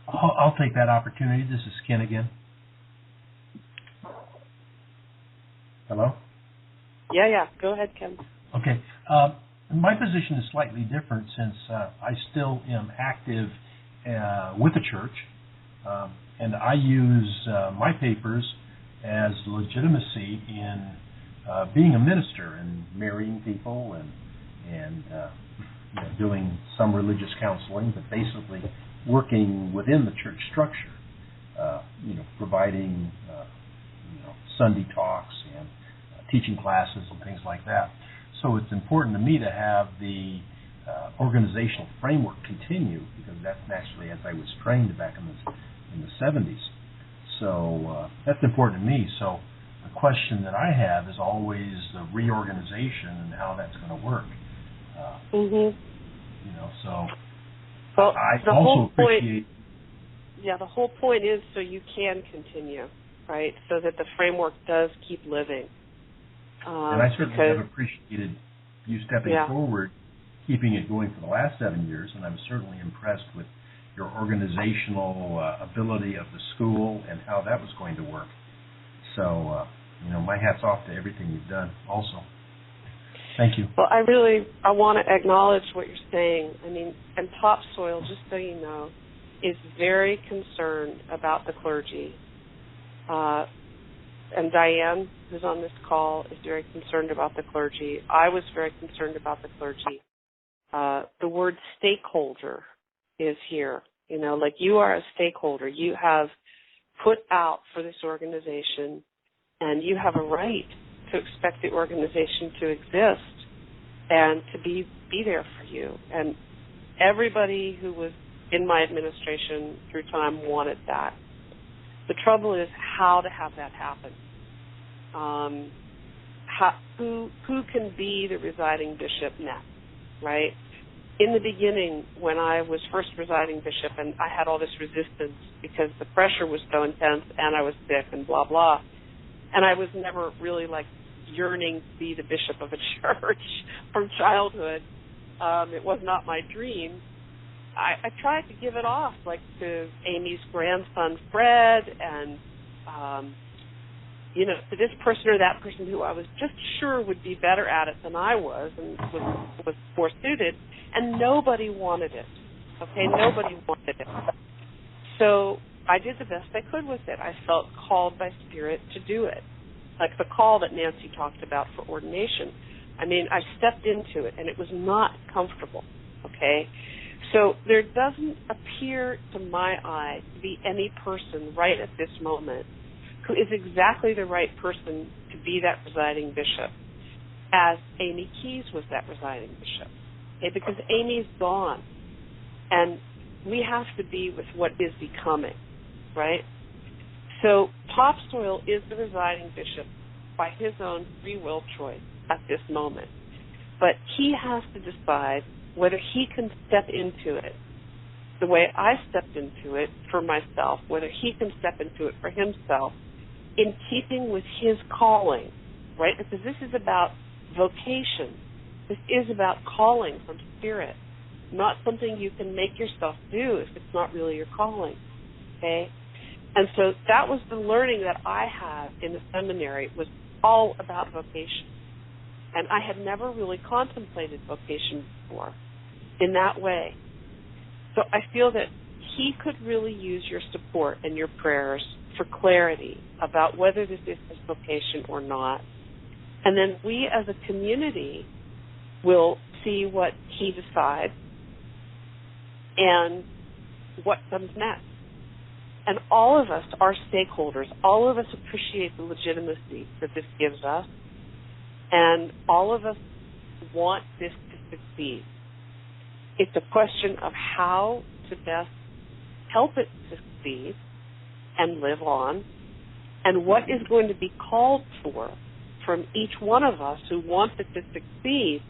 I'll take that opportunity. This is Ken again. Hello? Yeah. Go ahead, Ken. Okay. My position is slightly different, since I still am active with the church, and I use my papers as legitimacy in being a minister and marrying people and doing some religious counseling, but basically working within the church structure, providing Sunday talks and teaching classes and things like that. So it's important to me to have the organizational framework continue, because that's naturally as I was trained back in the 70s. So that's important to me. So the question that I have is always the reorganization and how that's going to work. So well, I also appreciate. The whole point is so you can continue, right? So that the framework does keep living. And I certainly have appreciated you stepping forward, keeping it going for the last 7 years, and I'm certainly impressed with your organizational ability of the school and how that was going to work. So, my hat's off to everything you've done also. Thank you. Well, I want to acknowledge what you're saying. I mean, and Topsoil, just so you know, is very concerned about the clergy. And Diane, who's on this call, is very concerned about the clergy. I was very concerned about the clergy. The word stakeholder is here. Like you are a stakeholder. You have put out for this organization, and you have a right to expect the organization to exist and to be there for you. And everybody who was in my administration through time wanted that. The trouble is how to have that happen. Who can be the residing bishop next? right? In the beginning, when I was first presiding bishop, and I had all this resistance because the pressure was so intense and I was sick and blah, blah, and I was never really like yearning to be the bishop of a church from childhood. It was not my dream. I tried to give it off, like to Amy's grandson Fred, and to this person or that person who I was just sure would be better at it than I was and was more suited, and nobody wanted it. Okay, nobody wanted it. So I did the best I could with it. I felt called by Spirit to do it, like the call that Nancy talked about for ordination. I mean, I stepped into it, and it was not comfortable, okay? So there doesn't appear to my eye to be any person right at this moment who is exactly the right person to be that presiding bishop, as Amy Keyes was that presiding bishop, okay? Because Amy's gone, and we have to be with what is becoming, right? So Topsoil is the presiding bishop by his own free will choice at this moment. But he has to decide whether he can step into it the way I stepped into it for myself, whether he can step into it for himself in keeping with his calling, right? Because this is about vocation. This is about calling from Spirit, not something you can make yourself do if it's not really your calling, okay? And so that was the learning that I had in the seminary, was all about vocation. And I had never really contemplated vocation before in that way. So I feel that he could really use your support and your prayers for clarity about whether this is his vocation or not. And then we as a community will see what he decides and what comes next. And all of us are stakeholders. All of us appreciate the legitimacy that this gives us. And all of us want this to succeed. It's a question of how to best help it succeed and live on, and what is going to be called for from each one of us who wants it to succeed.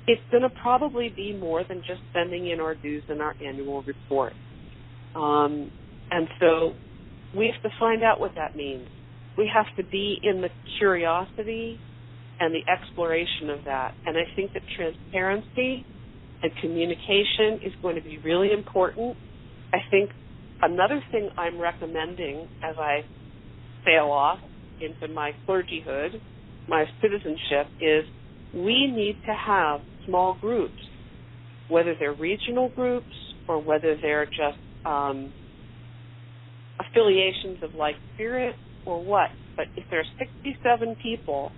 It's going to probably be more than just sending in our dues in our annual report. And so we have to find out what that means. We have to be in the curiosity and the exploration of that. And I think that transparency and communication is going to be really important. I think another thing I'm recommending as I sail off into my clergyhood, my citizenship, is we need to have small groups, whether they're regional groups or whether they're just affiliations of like spirit or what. But if there are 67 people,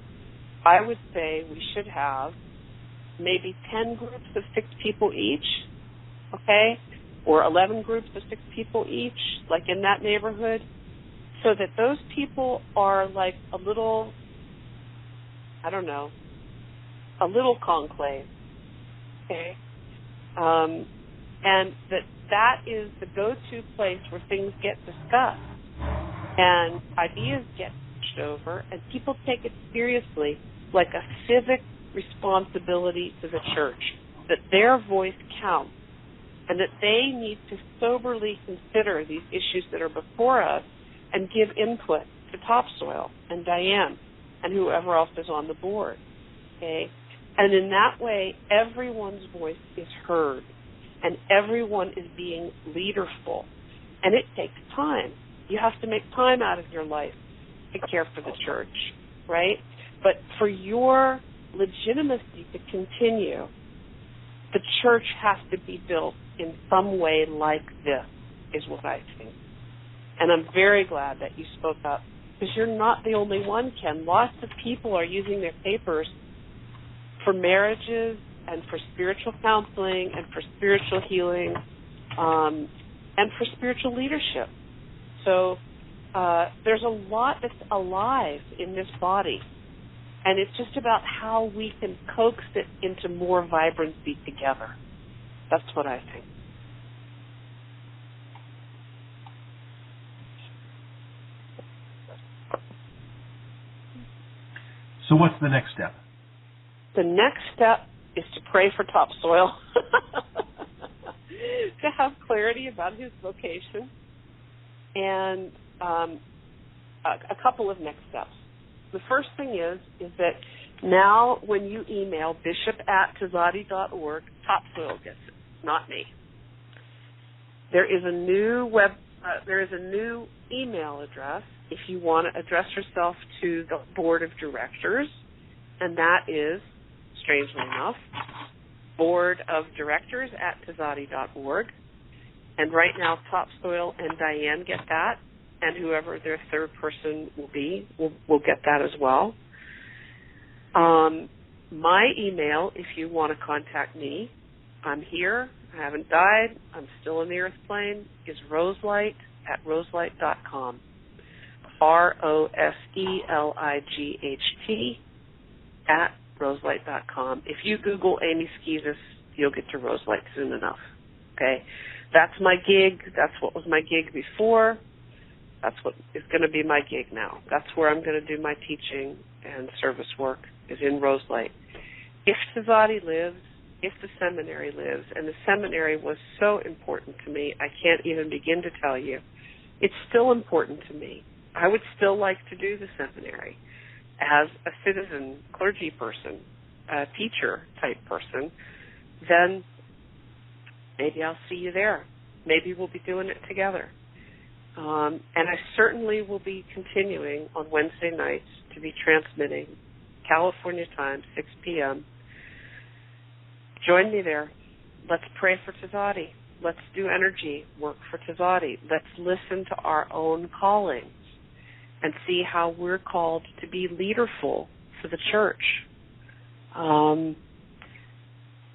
I would say we should have maybe 10 groups of 6 people each, okay, or 11 groups of 6 people each, like in that neighborhood, so that those people are like a little, I don't know, a little conclave, okay, and that is the go-to place where things get discussed and ideas get pushed over, and people take it seriously, like a civic responsibility to the church, that their voice counts and that they need to soberly consider these issues that are before us and give input to Topsoil and Diane and whoever else is on the board, okay? And in that way, everyone's voice is heard and everyone is being leaderful. And it takes time. You have to make time out of your life to care for the church, right? But for your legitimacy to continue, the church has to be built in some way like this, is what I think. And I'm very glad that you spoke up, because you're not the only one, Ken. Lots of people are using their papers for marriages and for spiritual counseling and for spiritual healing and for spiritual leadership. So there's a lot that's alive in this body. And it's just about how we can coax it into more vibrancy together. That's what I think. So what's the next step? The next step is to pray for topsoil, to have clarity about his vocation, and a couple of next steps. The first thing is that now when you email bishop@tzaddi.org, topsoil gets it, not me. There is a new email address if you want to address yourself to the board of directors, and that is, strangely enough, boardofdirectors@tzaddi.org. And right now, Topsoil and Diane get that, and whoever their third person will be will get that as well. My email, if you want to contact me, I'm here. I haven't died. I'm still in the earth plane, is roselight@roselight.com. ROSELIGHT@roselight.com. If you Google Amy Skezas, you'll get to Roselight soon enough. Okay? That's my gig. That's what was my gig before. That's what is going to be my gig now. That's where I'm going to do my teaching and service work, is in Roselight. If Tzaddi lives, if the seminary lives, and the seminary was so important to me, I can't even begin to tell you. It's still important to me. I would still like to do the seminary as a citizen, clergy person, a teacher type person. Then maybe I'll see you there. Maybe we'll be doing it together. And I certainly will be continuing on Wednesday nights to be transmitting California time, 6 p.m. Join me there. Let's pray for Tzaddi. Let's do energy work for Tzaddi. Let's listen to our own callings and see how we're called to be leaderful for the church.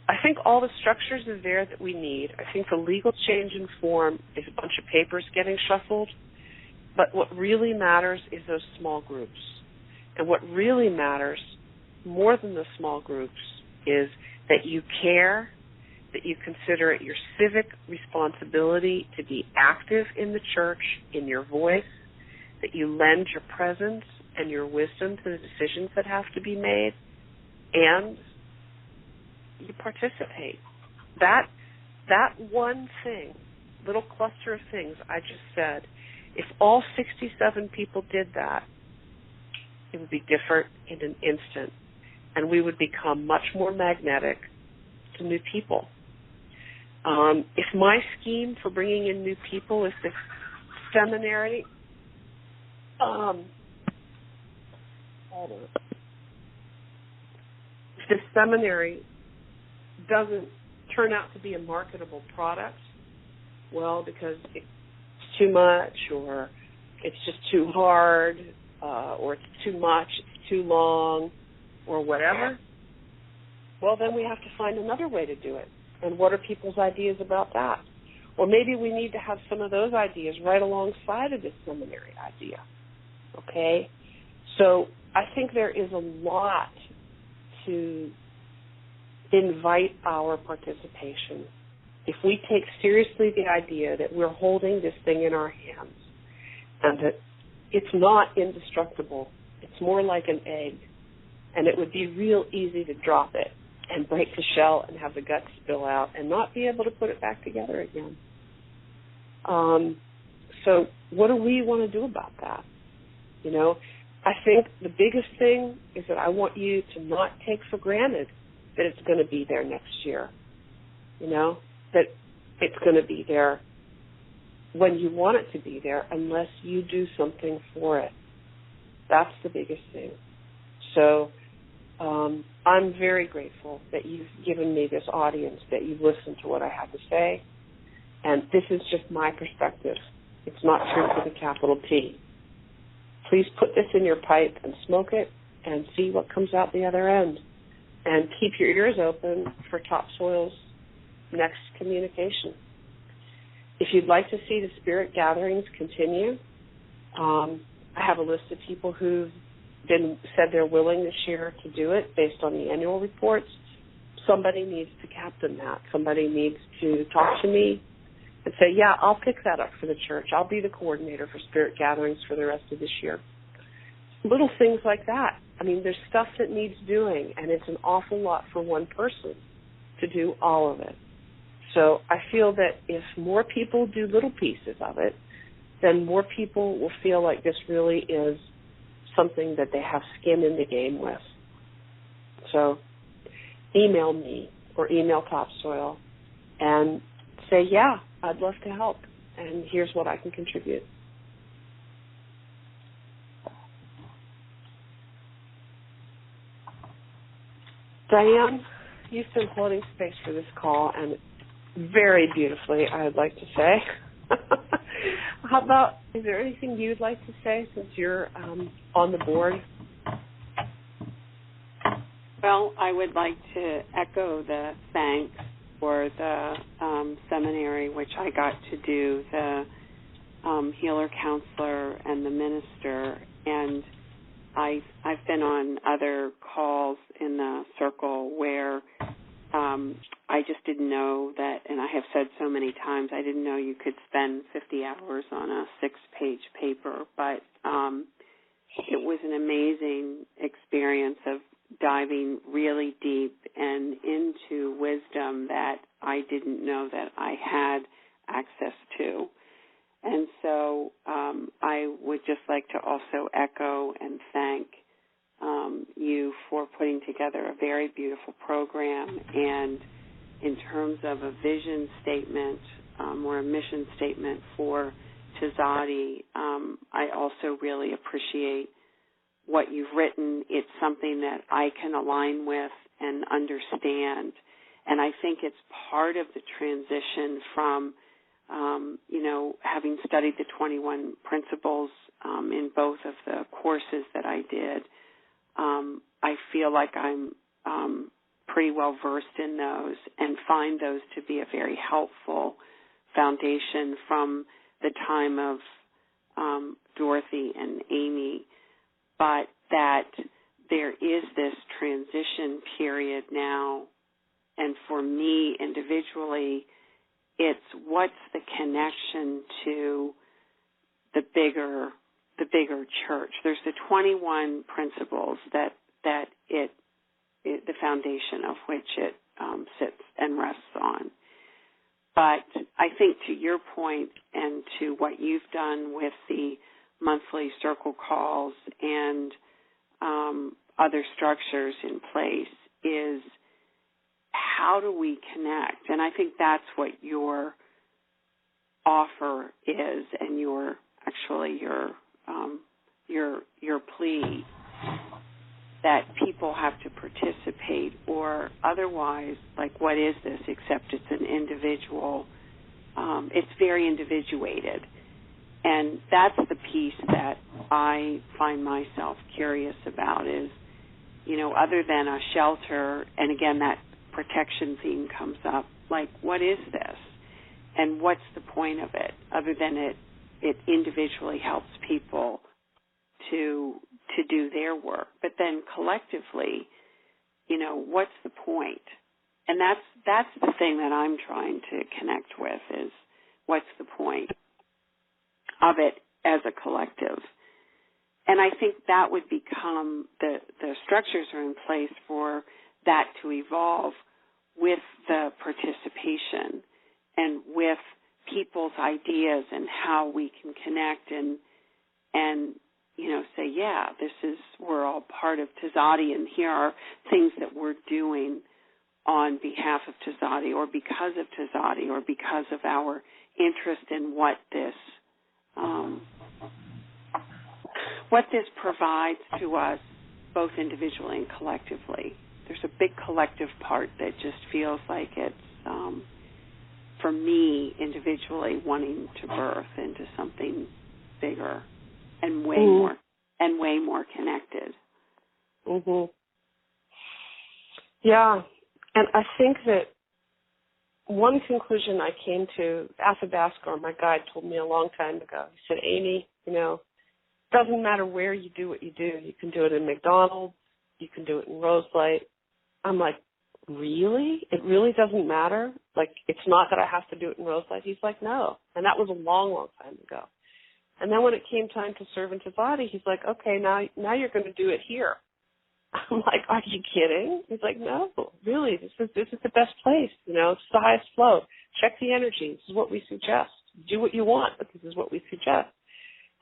I think all the structures are there that we need. I think the legal change in form is a bunch of papers getting shuffled, but what really matters is those small groups. And what really matters more than the small groups is that you care, that you consider it your civic responsibility to be active in the church, in your voice, that you lend your presence and your wisdom to the decisions that have to be made, and you participate. That one thing, little cluster of things I just said, if all 67 people did that, it would be different in an instant, and we would become much more magnetic to new people. If my scheme for bringing in new people is the seminary, if the seminary doesn't turn out to be a marketable product, well, because it's too much, or it's just too hard, or it's too much, it's too long, or whatever, well, then we have to find another way to do it. And what are people's ideas about that? Or maybe we need to have some of those ideas right alongside of this seminary idea. Okay? So I think there is a lot to invite our participation. If we take seriously the idea that we're holding this thing in our hands and that it's not indestructible, it's more like an egg, and it would be real easy to drop it and break the shell and have the guts spill out and not be able to put it back together again. So what do we want to do about that? You know, I think the biggest thing is that I want you to not take for granted that it's going to be there next year. You know, that it's going to be there when you want it to be there unless you do something for it. That's the biggest thing. So I'm very grateful that you've given me this audience, that you've listened to what I have to say. And this is just my perspective. It's not truth with a capital T. Please put this in your pipe and smoke it and see what comes out the other end. And keep your ears open for Topsoil's next communication. If you'd like to see the spirit gatherings continue, I have a list of people who've said they're willing this year to do it based on the annual reports. Somebody needs to captain that. Somebody needs to talk to me and say, yeah, I'll pick that up for the church. I'll be the coordinator for spirit gatherings for the rest of this year. Little things like that. mean, there's stuff that needs doing, and it's an awful lot for one person to do all of it. So I feel that if more people do little pieces of it, then more people will feel like this really is something that they have skin in the game with. So email me or email Topsoil and say, yeah, I'd love to help, and here's what I can contribute. Diane, you've been holding space for this call, and very beautifully, I'd like to say. How about, is there anything you'd like to say since you're on the board? Well, I would like to echo the thanks for the seminary, which I got to do, the healer, counselor, and the minister. And I've been on other calls in the circle where I just didn't know that, and I have said so many times, I didn't know you could spend 50 hours on a 6-page paper, but it was an amazing experience of diving really deep and into wisdom that I didn't know that I had access to. And so I would just like to also echo and thank you for putting together a very beautiful program. And in terms of a vision statement or a mission statement for Tzaddi, I also really appreciate what you've written. It's something that I can align with and understand. And I think it's part of the transition from, having studied the 21 principles in both of the courses that I did. I feel like I'm pretty well versed in those and find those to be a very helpful foundation from the time of Dorothy and Amy, but that there is this transition period now, and for me individually, it's what's the connection to the bigger church. There's the 21 principles that the foundation of which it sits and rests on. But I think to your point and to what you've done with the monthly circle calls and other structures in place is how do we connect? And I think that's what your offer is, and your plea, that people have to participate, or otherwise, like, what is this except it's an individual, it's very individuated. And that's the piece that I find myself curious about is, other than a shelter, and again, that protection theme comes up, like, what is this? And what's the point of it, other than it individually helps people to do their work. But then collectively, what's the point? And that's the thing that I'm trying to connect with is what's the point of it as a collective. And I think that would become, the structures are in place for that to evolve with the participation and with people's ideas and how we can connect and say, yeah, we're all part of Tzaddi, and here are things that we're doing on behalf of Tzaddi or because of Tzaddi or because of our interest in what this provides to us both individually and collectively. There's a big collective part that just feels like it's, for me individually, wanting to birth into something bigger and way more connected. Mhm. Yeah, and I think that one conclusion I came to, Athabascar, my guide, told me a long time ago. He said, Amy, it doesn't matter where you do what you do. You can do it in McDonald's. You can do it in Roselight. I'm like, really? It really doesn't matter? Like, it's not that I have to do it in Roselight? He's like, no. And that was a long, long time ago. And then when it came time to serve in Tzaddi, he's like, okay, now you're going to do it here. I'm like, are you kidding? He's like, no, really, this is the best place. It's the highest flow. Check the energy. This is what we suggest. Do what you want, but this is what we suggest.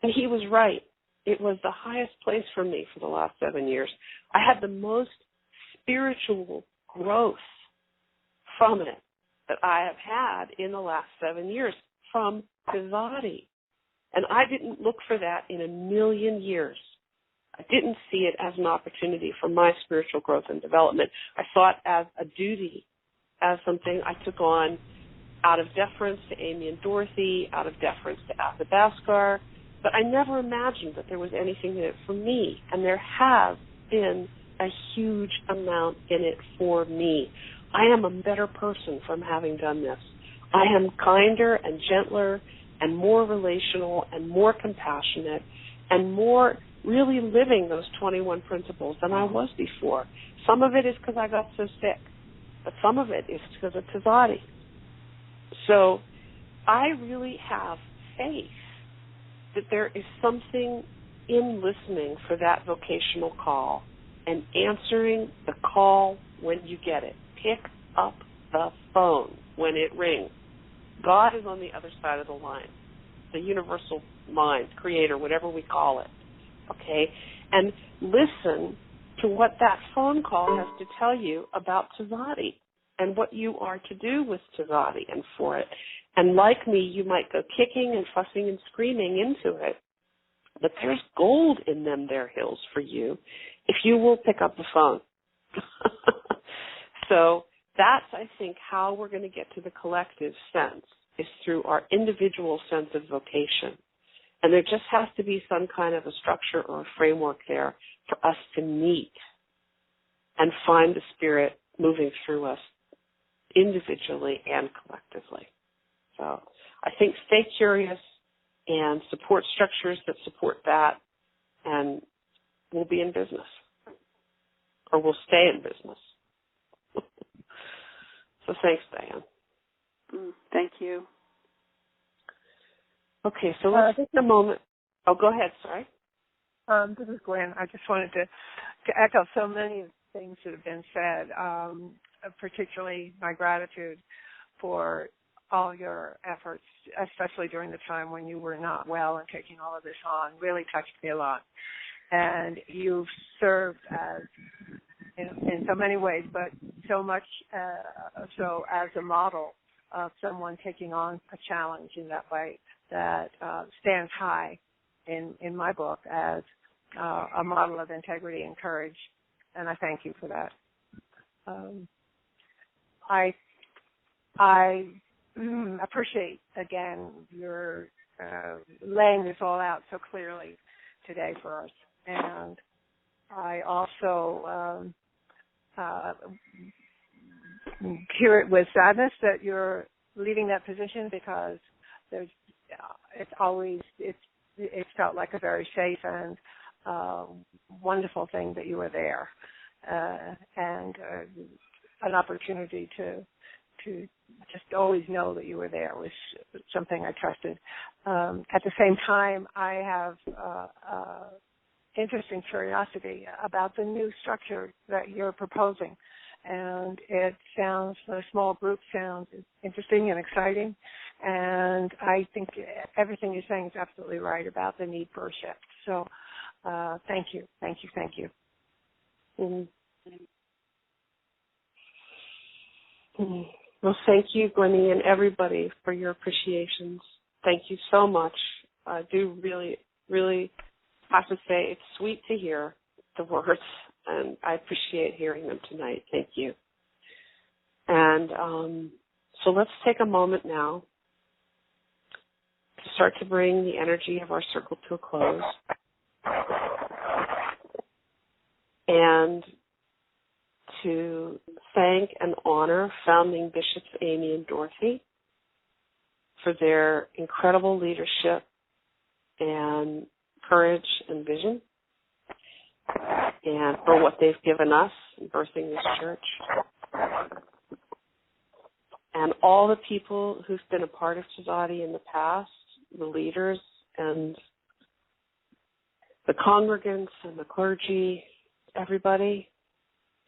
And he was right. It was the highest place for me for the last 7 years. I had the most spiritual growth from it that I have had in the last 7 years from Tzaddi. And I didn't look for that in a million years. I didn't see it as an opportunity for my spiritual growth and development. I saw it as a duty, as something I took on out of deference to Amy and Dorothy, out of deference to Athabascar. But I never imagined that there was anything in it for me. And there has been a huge amount in it for me. I am a better person from having done this. I am kinder and gentler and more relational and more compassionate and more really living those 21 principles than I was before. Some of it is because I got so sick, but some of it is because of Tzaddi. So I really have faith that there is something in listening for that vocational call and answering the call when you get it. Pick up the phone when it rings. God is on the other side of the line, the universal mind, creator, whatever we call it, okay? And listen to what that phone call has to tell you about Tzaddi and what you are to do with Tzaddi and for it. And like me, you might go kicking and fussing and screaming into it, but there's gold in them there hills for you if you will pick up the phone. So that's, I think, how we're going to get to the collective sense, is through our individual sense of vocation. And there just has to be some kind of a structure or a framework there for us to meet and find the Spirit moving through us individually and collectively. So I think stay curious and support structures that support that, and we'll be in business, or we'll stay in business. So thanks, Diane. Thank you. Okay, so let's take a moment. Oh, go ahead, sorry. This is Gwen. I just wanted to echo so many things that have been said, particularly my gratitude for all your efforts, especially during the time when you were not well, and taking all of this on really touched me a lot. And you've served as, in so many ways, but so much so as a model of someone taking on a challenge in that way that stands high in my book as a model of integrity and courage. And I thank you for that. I appreciate, again, your laying this all out so clearly today for us. And I also hear it with sadness that you're leaving that position, because it's felt like a very safe and wonderful thing that you were there, and an opportunity to just always know that you were there was something I trusted. At the same time, I have interest and curiosity about the new structure that you're proposing. And it sounds, a small group sounds interesting and exciting. And I think everything you're saying is absolutely right about the need for a shift. So thank you. Mm-hmm. Well, thank you, Gwenny, and everybody for your appreciations. Thank you so much. I do really, really have to say it's sweet to hear the words, and I appreciate hearing them tonight. Thank you. And so let's take a moment now to start to bring the energy of our circle to a close. And to thank and honor founding Bishops Amy and Dorothy for their incredible leadership and courage and vision, and for what they've given us in birthing this church. And all the people who've been a part of Tzaddi in the past, the leaders and the congregants and the clergy, everybody,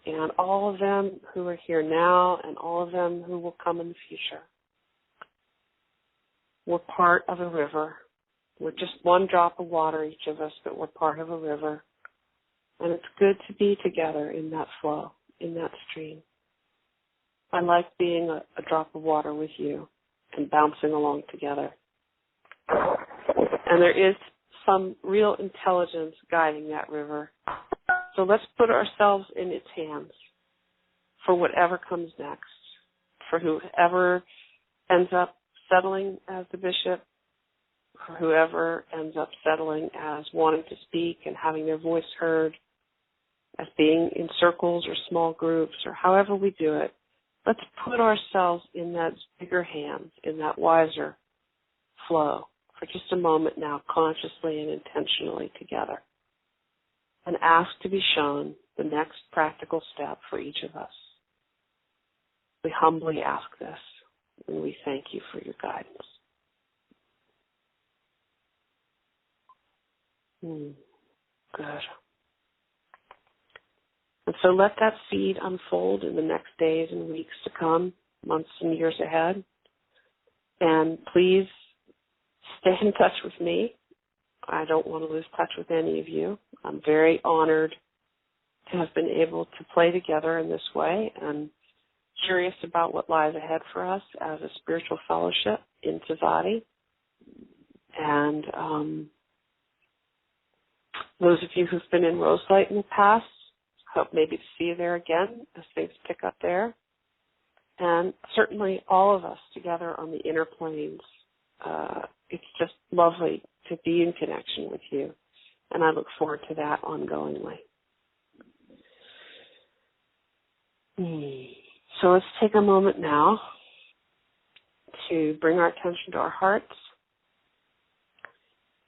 and all of them who are here now and all of them who will come in the future. We're part of a river. We're just one drop of water, each of us, but we're part of a river. And it's good to be together in that flow, in that stream. I like being a drop of water with you and bouncing along together. And there is some real intelligence guiding that river. So let's put ourselves in its hands for whatever comes next, for whoever ends up settling as the bishop, for whoever ends up settling as wanting to speak and having their voice heard, as being in circles or small groups or however we do it. Let's put ourselves in that bigger hands, in that wiser flow for just a moment now, consciously and intentionally together, and ask to be shown the next practical step for each of us. We humbly ask this, and we thank you for your guidance. Good. And so let that seed unfold in the next days and weeks to come, months and years ahead. And please stay in touch with me. I don't want to lose touch with any of you. I'm very honored to have been able to play together in this way and curious about what lies ahead for us as a spiritual fellowship in Tzaddi. And those of you who've been in Roselight in the past, hope maybe to see you there again as things pick up there. And certainly all of us together on the inner planes. It's just lovely to be in connection with you. And I look forward to that ongoingly. So let's take a moment now to bring our attention to our hearts,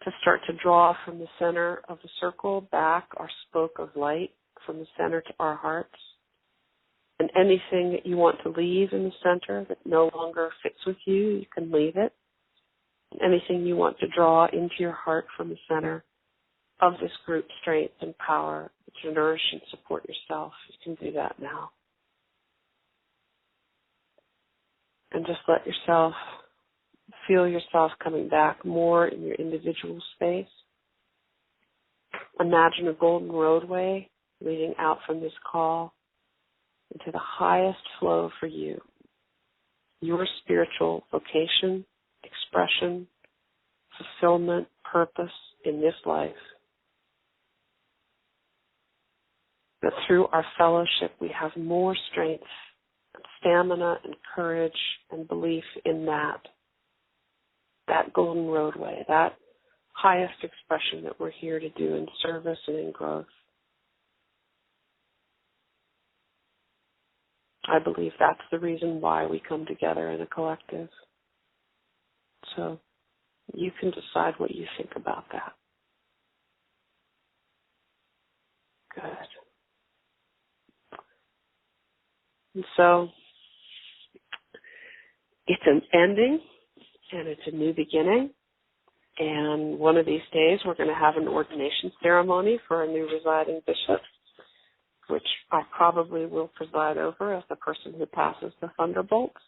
to start to draw from the center of the circle back our spoke of light from the center to our hearts. And anything that you want to leave in the center that no longer fits with you, you can leave it. And anything you want to draw into your heart from the center of this group strength and power to nourish and support yourself, you can do that now. And just let yourself feel yourself coming back more in your individual space. Imagine a golden roadway leading out from this call into the highest flow for you, your spiritual vocation, expression, fulfillment, purpose in this life. That through our fellowship we have more strength, and stamina, and courage, and belief in that golden roadway, that highest expression that we're here to do in service and in growth. I believe that's the reason why we come together in a collective. So you can decide what you think about that. Good. And so it's an ending and it's a new beginning. And one of these days we're going to have an ordination ceremony for a new residing bishop, which I probably will preside over as the person who passes the thunderbolts.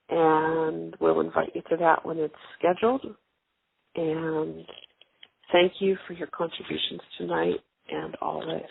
And we'll invite you to that when it's scheduled. And thank you for your contributions tonight and always.